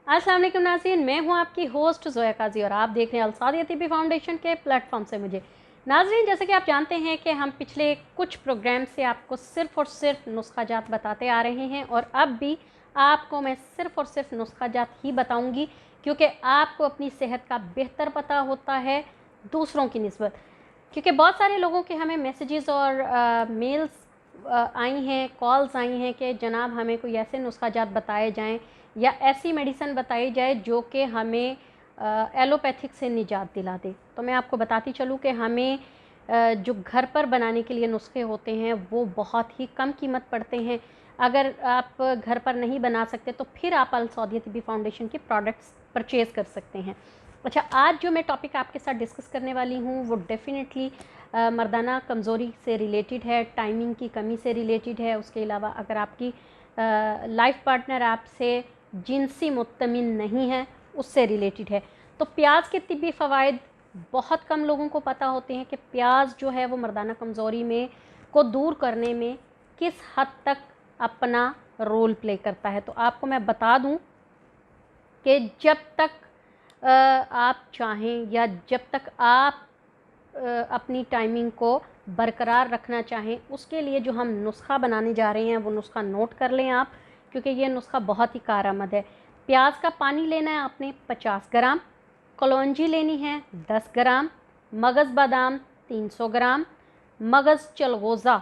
अस्सलाम वालेकुम नाज़रीन, मैं हूं आपकी होस्ट ज़ोया काजी और आप देख रहे हैं अलसादिया तिब्बी फाउंडेशन के प्लेटफॉर्म से मुझे। नाज़रीन, जैसे कि आप जानते हैं कि हम पिछले कुछ प्रोग्राम से आपको सिर्फ़ और सिर्फ नुस्खा जात बताते आ रहे हैं और अब भी आपको मैं सिर्फ़ और सिर्फ नुस्खा जात ही बताऊंगी, क्योंकि आपको अपनी सेहत का बेहतर पता होता है दूसरों की निस्बत। क्योंकि बहुत सारे लोगों के हमें मैसेजेस और मेल्स आई हैं, कॉल्स आई हैं कि जनाब हमें कोई ऐसे नुस्खा जात बताए जाएं या ऐसी मेडिसिन बताई जाए जो कि हमें एलोपैथिक से निजात दिला दे। तो मैं आपको बताती चलूँ कि हमें जो घर पर बनाने के लिए नुस्खे होते हैं वो बहुत ही कम कीमत पड़ते हैं। अगर आप घर पर नहीं बना सकते तो फिर आप अल सौदिया तिब्बी फाउंडेशन के प्रोडक्ट्स परचेज़ कर सकते हैं। अच्छा, आज जो मैं टॉपिक आपके साथ डिस्कस करने वाली हूँ वो डेफ़िनेटली मर्दाना कमज़ोरी से रिलेटेड है, टाइमिंग की कमी से रिलेटेड है। उसके अलावा अगर आपकी लाइफ पार्टनर आपसे जिनसी मुत्तमिन नहीं है उससे रिलेटेड है। तो प्याज के तिब्बी फ़वाइद बहुत कम लोगों को पता होते हैं कि प्याज जो है वो मर्दाना कमज़ोरी में को दूर करने में किस हद तक अपना रोल प्ले करता है। तो आपको मैं बता दूं कि जब तक आप चाहें या जब तक आप अपनी टाइमिंग को बरकरार रखना चाहें, उसके लिए जो हम नुस्खा बनाने जा रहे हैं वो नुस्खा नोट कर लें आप, क्योंकि ये नुस्खा बहुत ही कारआमद है। प्याज का पानी लेना है आपने 50 ग्राम, कलौंजी लेनी है 10 ग्राम, मगज़ बादाम 300 ग्राम, मगज़ चलगोज़ा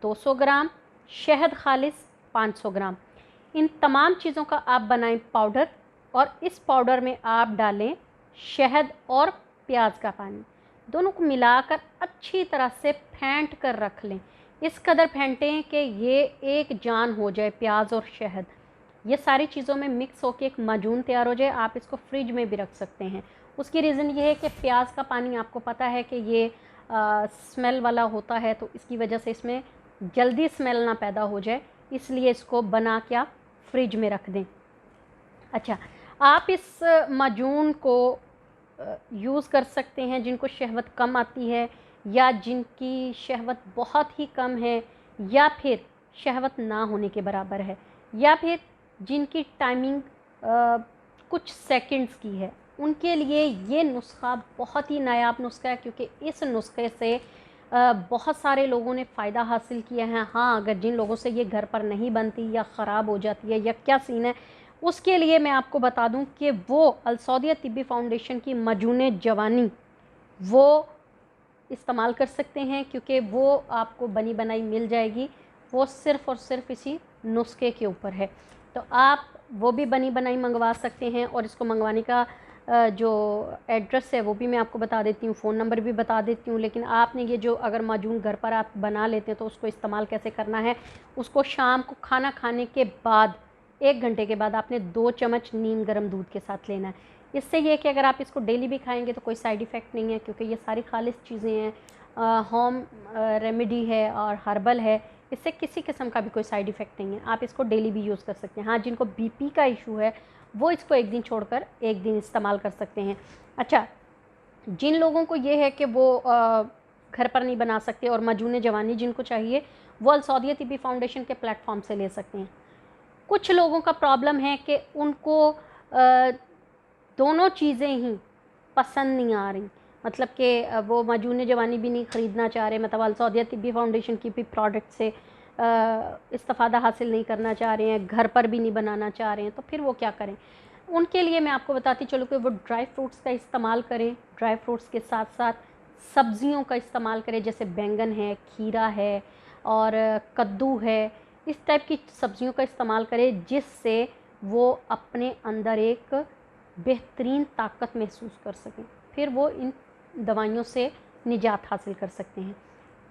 200 ग्राम, शहद खालिस 500 ग्राम। इन तमाम चीज़ों का आप बनाएं पाउडर और इस पाउडर में आप डालें शहद और प्याज का पानी, दोनों को मिलाकर अच्छी तरह से फेंट कर रख लें। इस कदर फेंटें कि ये एक जान हो जाए, प्याज और शहद ये सारी चीज़ों में मिक्स होकर एक माजून तैयार हो जाए। आप इसको फ्रिज में भी रख सकते हैं। उसकी रीज़न ये है कि प्याज का पानी आपको पता है कि ये स्मेल वाला होता है, तो इसकी वजह से इसमें जल्दी स्मेल ना पैदा हो जाए, इसलिए इसको बना के आप फ्रिज में रख दें। अच्छा, आप इस माजून को यूज़ कर सकते हैं जिनको शहवत कम आती है या जिनकी शहवत बहुत ही कम है या फिर शहवत ना होने के बराबर है या फिर जिनकी टाइमिंग कुछ सेकंड्स की है। उनके लिए ये नुस्खा बहुत ही नायाब नुस्खा है, क्योंकि इस नुस्खे से बहुत सारे लोगों ने फ़ायदा हासिल किया है। हाँ, अगर जिन लोगों से ये घर पर नहीं बनती या ख़राब हो जाती है या क्या सीन है, उसके लिए मैं आपको बता दूं कि वो अल सौदिया तिब्बी फाउंडेशन की मजून जवानी वो इस्तेमाल कर सकते हैं, क्योंकि वो आपको बनी बनाई मिल जाएगी। वो सिर्फ़ और सिर्फ इसी नुस्खे के ऊपर है। तो आप वो भी बनी बनाई मंगवा सकते हैं और इसको मंगवाने का जो एड्रेस है वो भी मैं आपको बता देती हूँ, फ़ोन नंबर भी बता देती हूँ। लेकिन आपने ये जो अगर माजून घर पर आप बना लेते हैं तो उसको इस्तेमाल कैसे करना है, उसको शाम को खाना खाने के बाद 1 घंटे के बाद आपने 2 चम्मच नीम गर्म दूध के साथ लेना है। इससे ये कि अगर आप इसको डेली भी खाएंगे तो कोई साइड इफ़ेक्ट नहीं है, क्योंकि ये सारी खालिश चीज़ें हैं, होम रेमेडी है और हर्बल है। इससे किसी किस्म का भी कोई साइड इफ़ेक्ट नहीं है। आप इसको डेली भी यूज़ कर सकते हैं। हाँ, जिनको बीपी का इशू है वो इसको एक दिन छोड़कर एक दिन इस्तेमाल कर सकते हैं। अच्छा, जिन लोगों को ये है कि वो घर पर नहीं बना सकते और मजून जवानी जिनको चाहिए, वो अल सौदिया तिब्बी फाउंडेशन के प्लेटफॉर्म से ले सकते हैं। कुछ लोगों का प्रॉब्लम है कि उनको दोनों चीज़ें ही पसंद नहीं आ रही, मतलब कि वो मजून जवानी भी नहीं ख़रीदना चाह रहे, मतलब अल सौदिया तिब्बी फाउंडेशन की भी प्रोडक्ट से इस्तिफ़ादा हासिल नहीं करना चाह रहे हैं, घर पर भी नहीं बनाना चाह रहे हैं, तो फिर वो क्या करें। उनके लिए मैं आपको बताती चलूँ कि वो ड्राई फ्रूट्स का इस्तेमाल करें। ड्राई फ्रूट्स के साथ साथ सब्ज़ियों का इस्तेमाल करें, जैसे बैंगन है, खीरा है और कद्दू है। इस टाइप की सब्ज़ियों का इस्तेमाल करें जिससे वो अपने अंदर एक बेहतरीन ताकत महसूस कर सकें, फिर वो इन दवाइयों से निजात हासिल कर सकते हैं।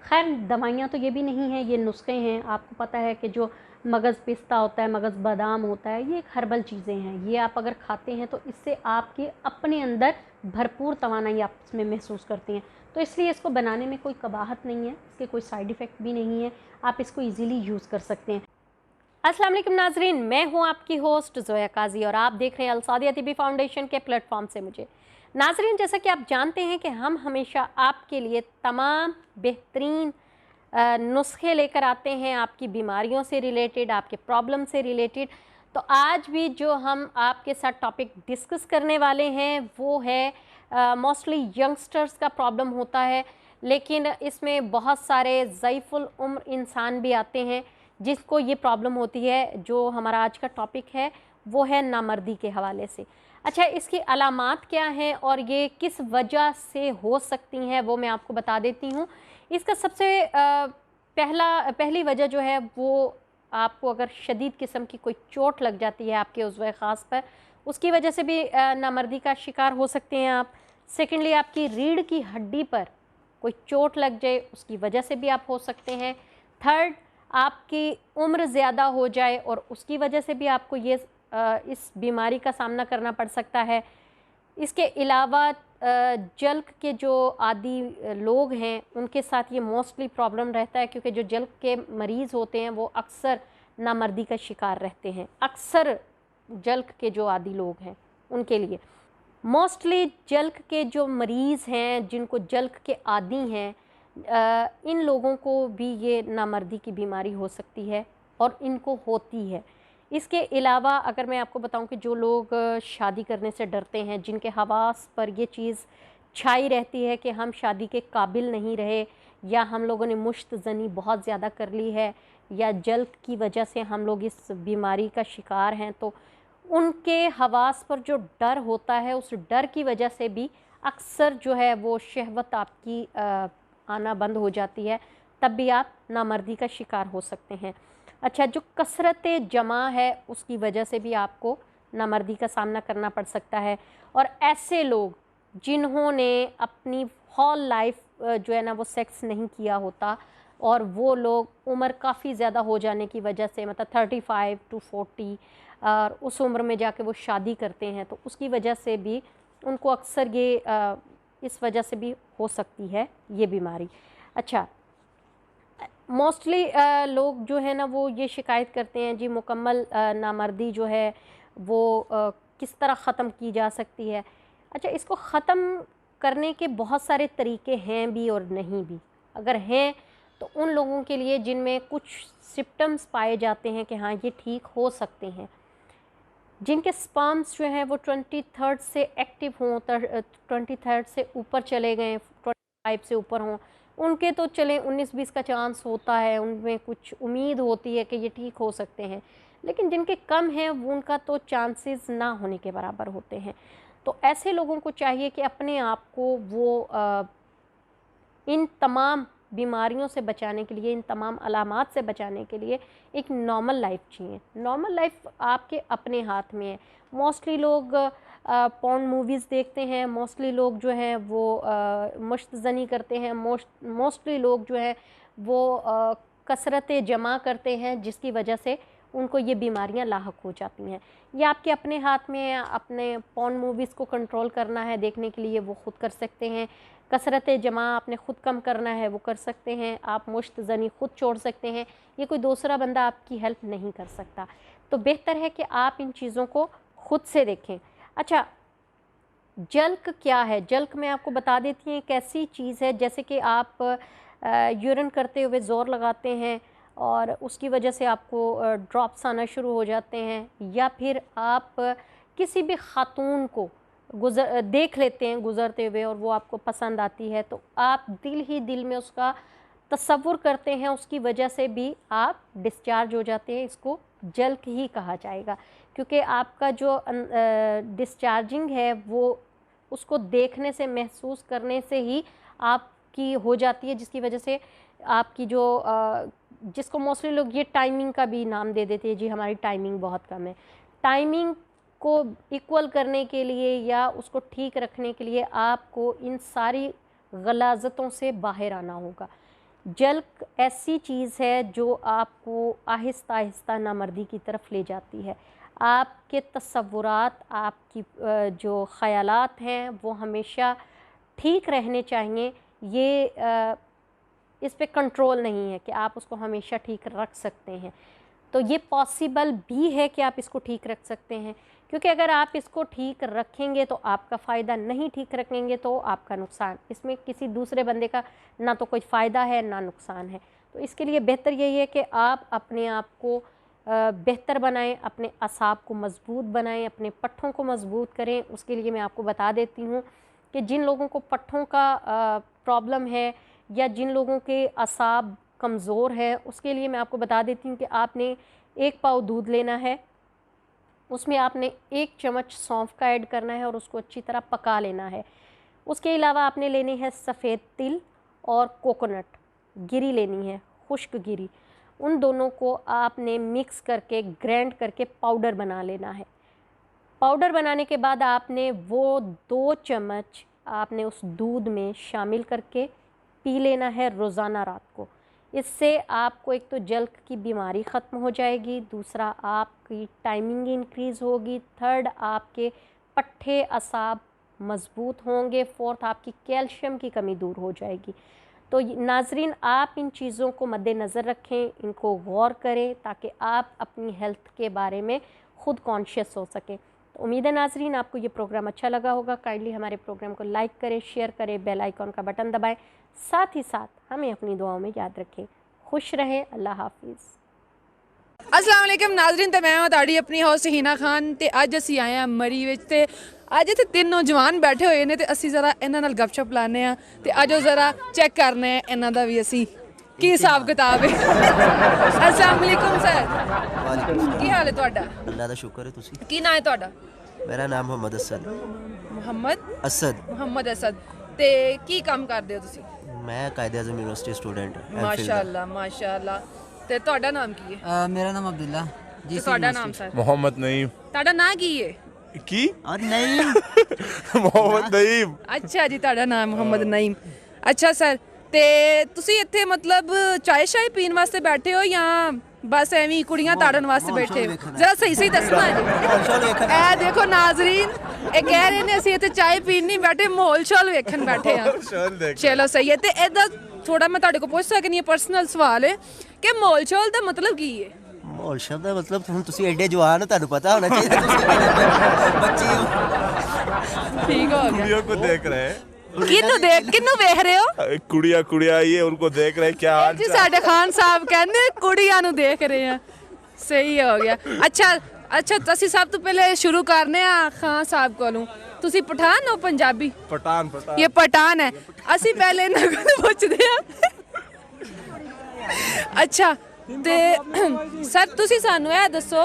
खैर, दवाइयाँ तो ये भी नहीं हैं, ये नुस्खे हैं। आपको पता है कि जो मगज़ पिस्ता होता है, मगज़ बादाम होता है, ये एक हर्बल चीज़ें हैं। ये आप अगर खाते हैं तो इससे आपके अपने अंदर भरपूर तवानाई आप इसमें महसूस करते हैं। तो इसलिए इसको बनाने में कोई कबाहत नहीं है, इसके कोई साइड इफ़ेक्ट भी नहीं है, आप इसको ईज़िली यूज़ कर सकते हैं। अस्सलाम वालेकुम नाजरीन, मैं हूं आपकी होस्ट ज़ोया काजी और आप देख रहे हैं अल सौदिया तिब्बी फाउंडेशन के प्लेटफॉर्म से मुझे। नाजरीन, जैसा कि आप जानते हैं कि हम हमेशा आपके लिए तमाम बेहतरीन नुस्खे लेकर आते हैं, आपकी बीमारियों से रिलेटेड, आपके प्रॉब्लम से रिलेटेड। तो आज भी जो हम आपके साथ टॉपिक डिस्कस करने वाले हैं वो है मोस्टली यंगस्टर्स का प्रॉब्लम होता है, लेकिन इसमें बहुत सारे ज़ईफ़ुल उम्र इंसान भी आते हैं जिसको ये प्रॉब्लम होती है। जो हमारा आज का टॉपिक है वो है नामर्दी के हवाले से। अच्छा, इसकी अलामात क्या हैं और ये किस वजह से हो सकती हैं वो मैं आपको बता देती हूँ। इसका सबसे पहली वजह जो है वो, आपको अगर शदीद किस्म की कोई चोट लग जाती है आपके उज़्व ख़ास पर, उसकी वजह से भी नामर्दी का शिकार हो सकते हैं आप। सेकेंडली, आपकी रीढ़ की हड्डी पर कोई चोट लग जाए, उसकी वजह से भी आप हो सकते हैं। थर्ड, आपकी उम्र ज़्यादा हो जाए और उसकी वजह से भी आपको ये इस बीमारी का सामना करना पड़ सकता है। इसके अलावा जल्क के जो आदी लोग हैं उनके साथ ये मोस्टली प्रॉब्लम रहता है, क्योंकि जो जल्क के मरीज़ होते हैं वो अक्सर नामर्दी का शिकार रहते हैं। अक्सर जल्क के जो आदी लोग हैं उनके लिए, मोस्टली जल्क के जो मरीज़ हैं जिनको जल्क के आदी हैं, इन लोगों को भी ये नामर्दी की बीमारी हो सकती है और इनको होती है। इसके अलावा अगर मैं आपको बताऊं कि जो लोग शादी करने से डरते हैं, जिनके हवास पर ये चीज़ छाई रहती है कि हम शादी के काबिल नहीं रहे, या हम लोगों ने मुश्त ज़नी बहुत ज़्यादा कर ली है, या जल्द की वजह से हम लोग इस बीमारी का शिकार हैं, तो उनके हवास पर जो डर होता है उस डर की वजह से भी अक्सर जो है वो शहवत आपकी आना बंद हो जाती है, तब भी आप नामर्दी का शिकार हो सकते हैं। अच्छा, जो कसरत जमा है उसकी वजह से भी आपको नामर्दी का सामना करना पड़ सकता है। और ऐसे लोग जिन्होंने अपनी होल लाइफ जो है ना वो सेक्स नहीं किया होता, और वो लोग उम्र काफ़ी ज़्यादा हो जाने की वजह से, मतलब 35 to 40, और उस उम्र में जाके वो शादी करते हैं, तो उसकी वजह से भी उनको अक्सर ये इस वजह से भी हो सकती है ये बीमारी। अच्छा, मोस्टली लोग जो है ना वो ये शिकायत करते हैं जी, मुकम्मल नामर्दी जो है वो किस तरह ख़त्म की जा सकती है। अच्छा, इसको ख़त्म करने के बहुत सारे तरीके हैं भी और नहीं भी। अगर हैं तो उन लोगों के लिए जिनमें कुछ सिम्पटम्स पाए जाते हैं कि हाँ ये ठीक हो सकते हैं, जिनके स्पर्म्स जो हैं वो 23rd से एक्टिव हों, 23rd से ऊपर चले गए, 25 से ऊपर हों, उनके तो चले 19-20 का चांस होता है, उनमें कुछ उम्मीद होती है कि ये ठीक हो सकते हैं। लेकिन जिनके कम हैं वो उनका तो चांसेस ना होने के बराबर होते हैं। तो ऐसे लोगों को चाहिए कि अपने आप को वो इन तमाम बीमारियों से बचाने के लिए, इन तमाम अलामात से बचाने के लिए एक नॉर्मल लाइफ चाहिए। नॉर्मल लाइफ आपके अपने हाथ में है। मोस्टली लोग पॉर्न मूवीज़ देखते हैं, मोस्टली लोग जो हैं वो मुश्तज़नी करते हैं, मोस्टली लोग जो है वो कसरत जमा करते हैं, जिसकी वजह से उनको ये बीमारियां लाहक हो जाती हैं। ये आपके अपने हाथ में है। अपने पॉर्न मूवीज़ को कंट्रोल करना है देखने के लिए, वो खुद कर सकते हैं। कसरत जमा आपने ख़ुद कम करना है, वो कर सकते हैं। आप मुश्तज़नी ख़ुद छोड़ सकते हैं, ये कोई दूसरा बंदा आपकी हेल्प नहीं कर सकता। तो बेहतर है कि आप इन चीज़ों को ख़ुद से देखें। अच्छा, जल्क क्या है? जल्क मैं आपको बता देती हूँ एक ऐसी चीज़ है, जैसे कि आप यूरिन करते हुए ज़ोर लगाते हैं और उसकी वजह से आपको ड्रॉप्स आना शुरू हो जाते हैं, या फिर आप किसी भी खातून को देख लेते हैं गुज़रते हुए और वो आपको पसंद आती है, तो आप दिल ही दिल में उसका तसव्वुर करते हैं, उसकी वजह से भी आप डिस्चार्ज हो जाते हैं। इसको जल्क ही कहा जाएगा, क्योंकि आपका जो डिस्चार्जिंग है वो उसको देखने से, महसूस करने से ही आपकी हो जाती है, जिसकी वजह से आपकी जो जिसको मोस्टली लोग ये टाइमिंग का भी नाम दे देते हैं, जी हमारी टाइमिंग बहुत कम है। टाइमिंग को इक्वल करने के लिए या उसको ठीक रखने के लिए आपको इन सारी गलाज़तों से बाहर आना होगा। जल्क ऐसी चीज़ है जो आपको आहिस्ता आहिस्ता नामर्दी की तरफ ले जाती है। आपके तसव्वुरात, आपकी जो ख़यालात हैं वो हमेशा ठीक रहने चाहिए। ये इस पे कंट्रोल नहीं है कि आप उसको हमेशा ठीक रख सकते हैं। तो ये पॉसिबल भी है कि आप इसको ठीक रख सकते हैं, क्योंकि अगर आप इसको ठीक रखेंगे तो आपका फ़ायदा, नहीं ठीक रखेंगे तो आपका नुकसान। इसमें किसी दूसरे बंदे का ना तो कोई फ़ायदा है ना नुकसान है। तो इसके लिए बेहतर यही है कि आप अपने आप को बेहतर बनाएं, अपने असाब को मज़बूत बनाएं, अपने पट्ठों को मज़बूत करें। उसके लिए मैं आपको बता देती हूँ कि जिन लोगों को पट्ठों का प्रॉब्लम है या जिन लोगों के असाब कमज़ोर है, उसके लिए मैं आपको बता देती हूँ कि आपने 1 पाव दूध लेना है, उसमें आपने 1 चम्मच सौंफ का ऐड करना है और उसको अच्छी तरह पका लेना है। उसके अलावा आपने लेनी है सफ़ेद तिल और कोकोनट गिरी लेनी है, खुश्क गिरी। उन दोनों को आपने मिक्स करके ग्राइंड करके पाउडर बना लेना है। पाउडर बनाने के बाद आपने वो 2 चम्मच आपने उस दूध में शामिल करके पी लेना है रोज़ाना रात को। इससे आपको एक तो जल्द की बीमारी ख़त्म हो जाएगी, दूसरा आपकी टाइमिंग इंक्रीज़ होगी, थर्ड आपके पट्ठे असाब मज़बूत होंगे, फोर्थ आपकी कैल्शियम की कमी दूर हो जाएगी। तो नाज़रीन, आप इन चीज़ों को मद्देनज़र रखें, इनको गौर करें ताकि आप अपनी हेल्थ के बारे में ख़ुद कॉन्शियस हो सकें। तो उम्मीद है नाज़रीन आपको ये प्रोग्राम अच्छा लगा होगा। काइंडली हमारे प्रोग्राम को लाइक करें, शेयर करें, बेल आइकॉन का बटन दबाएं, साथ ही साथ हमें अपनी दुआओं में याद रखें। खुश रहें, अल्लाह हाफिज़। अस्सलाम वालेकुम नाज़रीन, तो मैं हूं ਤੁਹਾਡੀ ਆਪਣੀ ਹੋਸਟ ਹੀਨਾ ਖਾਨ ਤੇ ਅੱਜ ਅਸੀਂ ਆਏ ਆ ਮਰੀ ਵਿੱਚ ਤੇ ਅੱਜ ਇੱਥੇ 3 ਨੌਜਵਾਨ ਬੈਠੇ ਹੋਏ ਨੇ ਤੇ ਅਸੀਂ ਜ਼ਰਾ ਇਹਨਾਂ ਨਾਲ ਗੱਪਸ਼ਪ ਲਾਣੇ ਆ ਤੇ ਆਜੋ ਜ਼ਰਾ ਚੈੱਕ ਕਰਨੇ ਆ ਇਹਨਾਂ ਦਾ ਵੀ ਅਸੀਂ ਕੀ ਹਿਸਾਬ ਕਿਤਾਬ ਹੈ। अस्सलाम वालेकुम सर, वालेकुम ਕੀ ਹਾਲ ਹੈ ਤੁਹਾਡਾ? अल्लाह का शुक्र है तुसी। ਕੀ ਨਾਂ ਹੈ ਤੁਹਾਡਾ? मेरा नाम मोहम्मद असद। ਮੁਹੰਮਦ ਅਸਦ ਤੇ ਕੀ ਕੰਮ ਕਰਦੇ ਹੋ ਤੁਸੀਂ? मैं कायदे आज़म यूनिवर्सिटी स्टूडेंट ਮਾਸ਼ਾਅੱਲਾ ਮਾਸ਼ਾਅੱਲਾ। ਤੇ ਤੁਹਾਡਾ ਨਾਮ ਕੀ ਹੈ? मेरा नाम अब्दुल्ला ਤੇ ਤੁਹਾਡਾ ਨਾਮ ਸਰ? मोहम्मद नईम। ਤੁਹਾਡਾ ਨਾਂ ਕੀ ਹੈ? की और नहीं मोहम्मद नईम। ਅੱਛਾ ਜੀ, ਤੁਹਾਡਾ ਨਾਮ ਮੁਹੰਮਦ ਨਈਮ। ਅੱਛਾ ਸਰ, ਤੇ ਤੁਸੀਂ ਇੱਥੇ ਮਤਲਬ ਚਾय ਸ਼ਾय ਪੀਣ ਵਾਸਤੇ ਬੈਠੇ ਹੋ ਜਾਂ ਬਸ ਐਵੇਂ ਹੀ ਕੁੜੀਆਂ ਤਾੜਨ ਵਾਸਤੇ ਬੈਠੇ ਹੋ? ਜ਼ਰਾ ਸਹੀ ਸਹੀ ਦੱਸਣਾ ਜੀ। ਇਹ ਦੇਖੋ ਨਾਜ਼ਰੀਨ, ਇਹ ਕਹਿ ਰਹੇ ਨੇ ਅਸੀਂ ਇੱਥੇ ਚਾय ਪੀਣ ਨਹੀਂ ਬੈਠੇ, ਮਾਹੌਲ ਸ਼ੌਲ ਵੇਖਣ ਬੈਠੇ ਆ। ਚਲੋ ਸਹੀ ਹੈ। ਤੇ ਇਹਦਾ ਥੋੜਾ ਮੈਂ ਤੁਹਾਡੇ ਕੋਲ ਪੁੱਛ ਸਕਦੀ ਹਾਂ, ਪਰਸਨਲ ਸਵਾਲ ਹੈ ਕਿ ਮਾਹੌਲ ਸ਼ੌਲ ਦਾ ਮਤਲਬ ਕੀ ਹੈ? माहौल शब्द का मतलब ਹੁਣ ਤੁਸੀਂ ਐਡੇ ਜਵਾਨ ਹੋ, ਤੁਹਾਨੂੰ ਪਤਾ ਹੋਣਾ ਚਾਹੀਦਾ। ਤੁਸੀਂ ਬੱਚੇ ਹੋ। ਠੀਕ ਹੋ ਗਿਆ। कुड़ियों को देख रहे हैं, ਕਿਹਨੂੰ ਵੇਖ ਰਹੇ ਹੋ? कुड़िया ये उनको देख रहे हैं क्या हाल ਜੀ ਸਾਡੇ ਖਾਨ ਸਾਹਿਬ ਕਹਿੰਦੇ ਕੁੜੀਆਂ ਨੂੰ ਦੇਖ ਰਹੇ ਆ। ਸਹੀ ਹੋ ਗਿਆ। ਅੱਛਾ ਅਸੀਂ ਸਭ ਤੋਂ ਪਹਿਲੇ ਸ਼ੁਰੂ ਕਰਨੇ ਆ ਖਾਨ ਸਾਹਿਬ ਕੋਲੋਂ। ਤੁਸੀਂ ਪਠਾਨ ਹੋ ਪੰਜਾਬੀ? पठान ਇਹ ਪਠਾਨ ਹੈ। ਅਸੀਂ ਪਹਿਲੇ ਇਹਨਾਂ ਕੋਲ ਪੁੱਛਦੇ ਆ। ਅੱਛਾ ਤੇ ਸਰ ਤੁਸੀਂ ਸਾਨੂੰ ਇਹ ਦੱਸੋ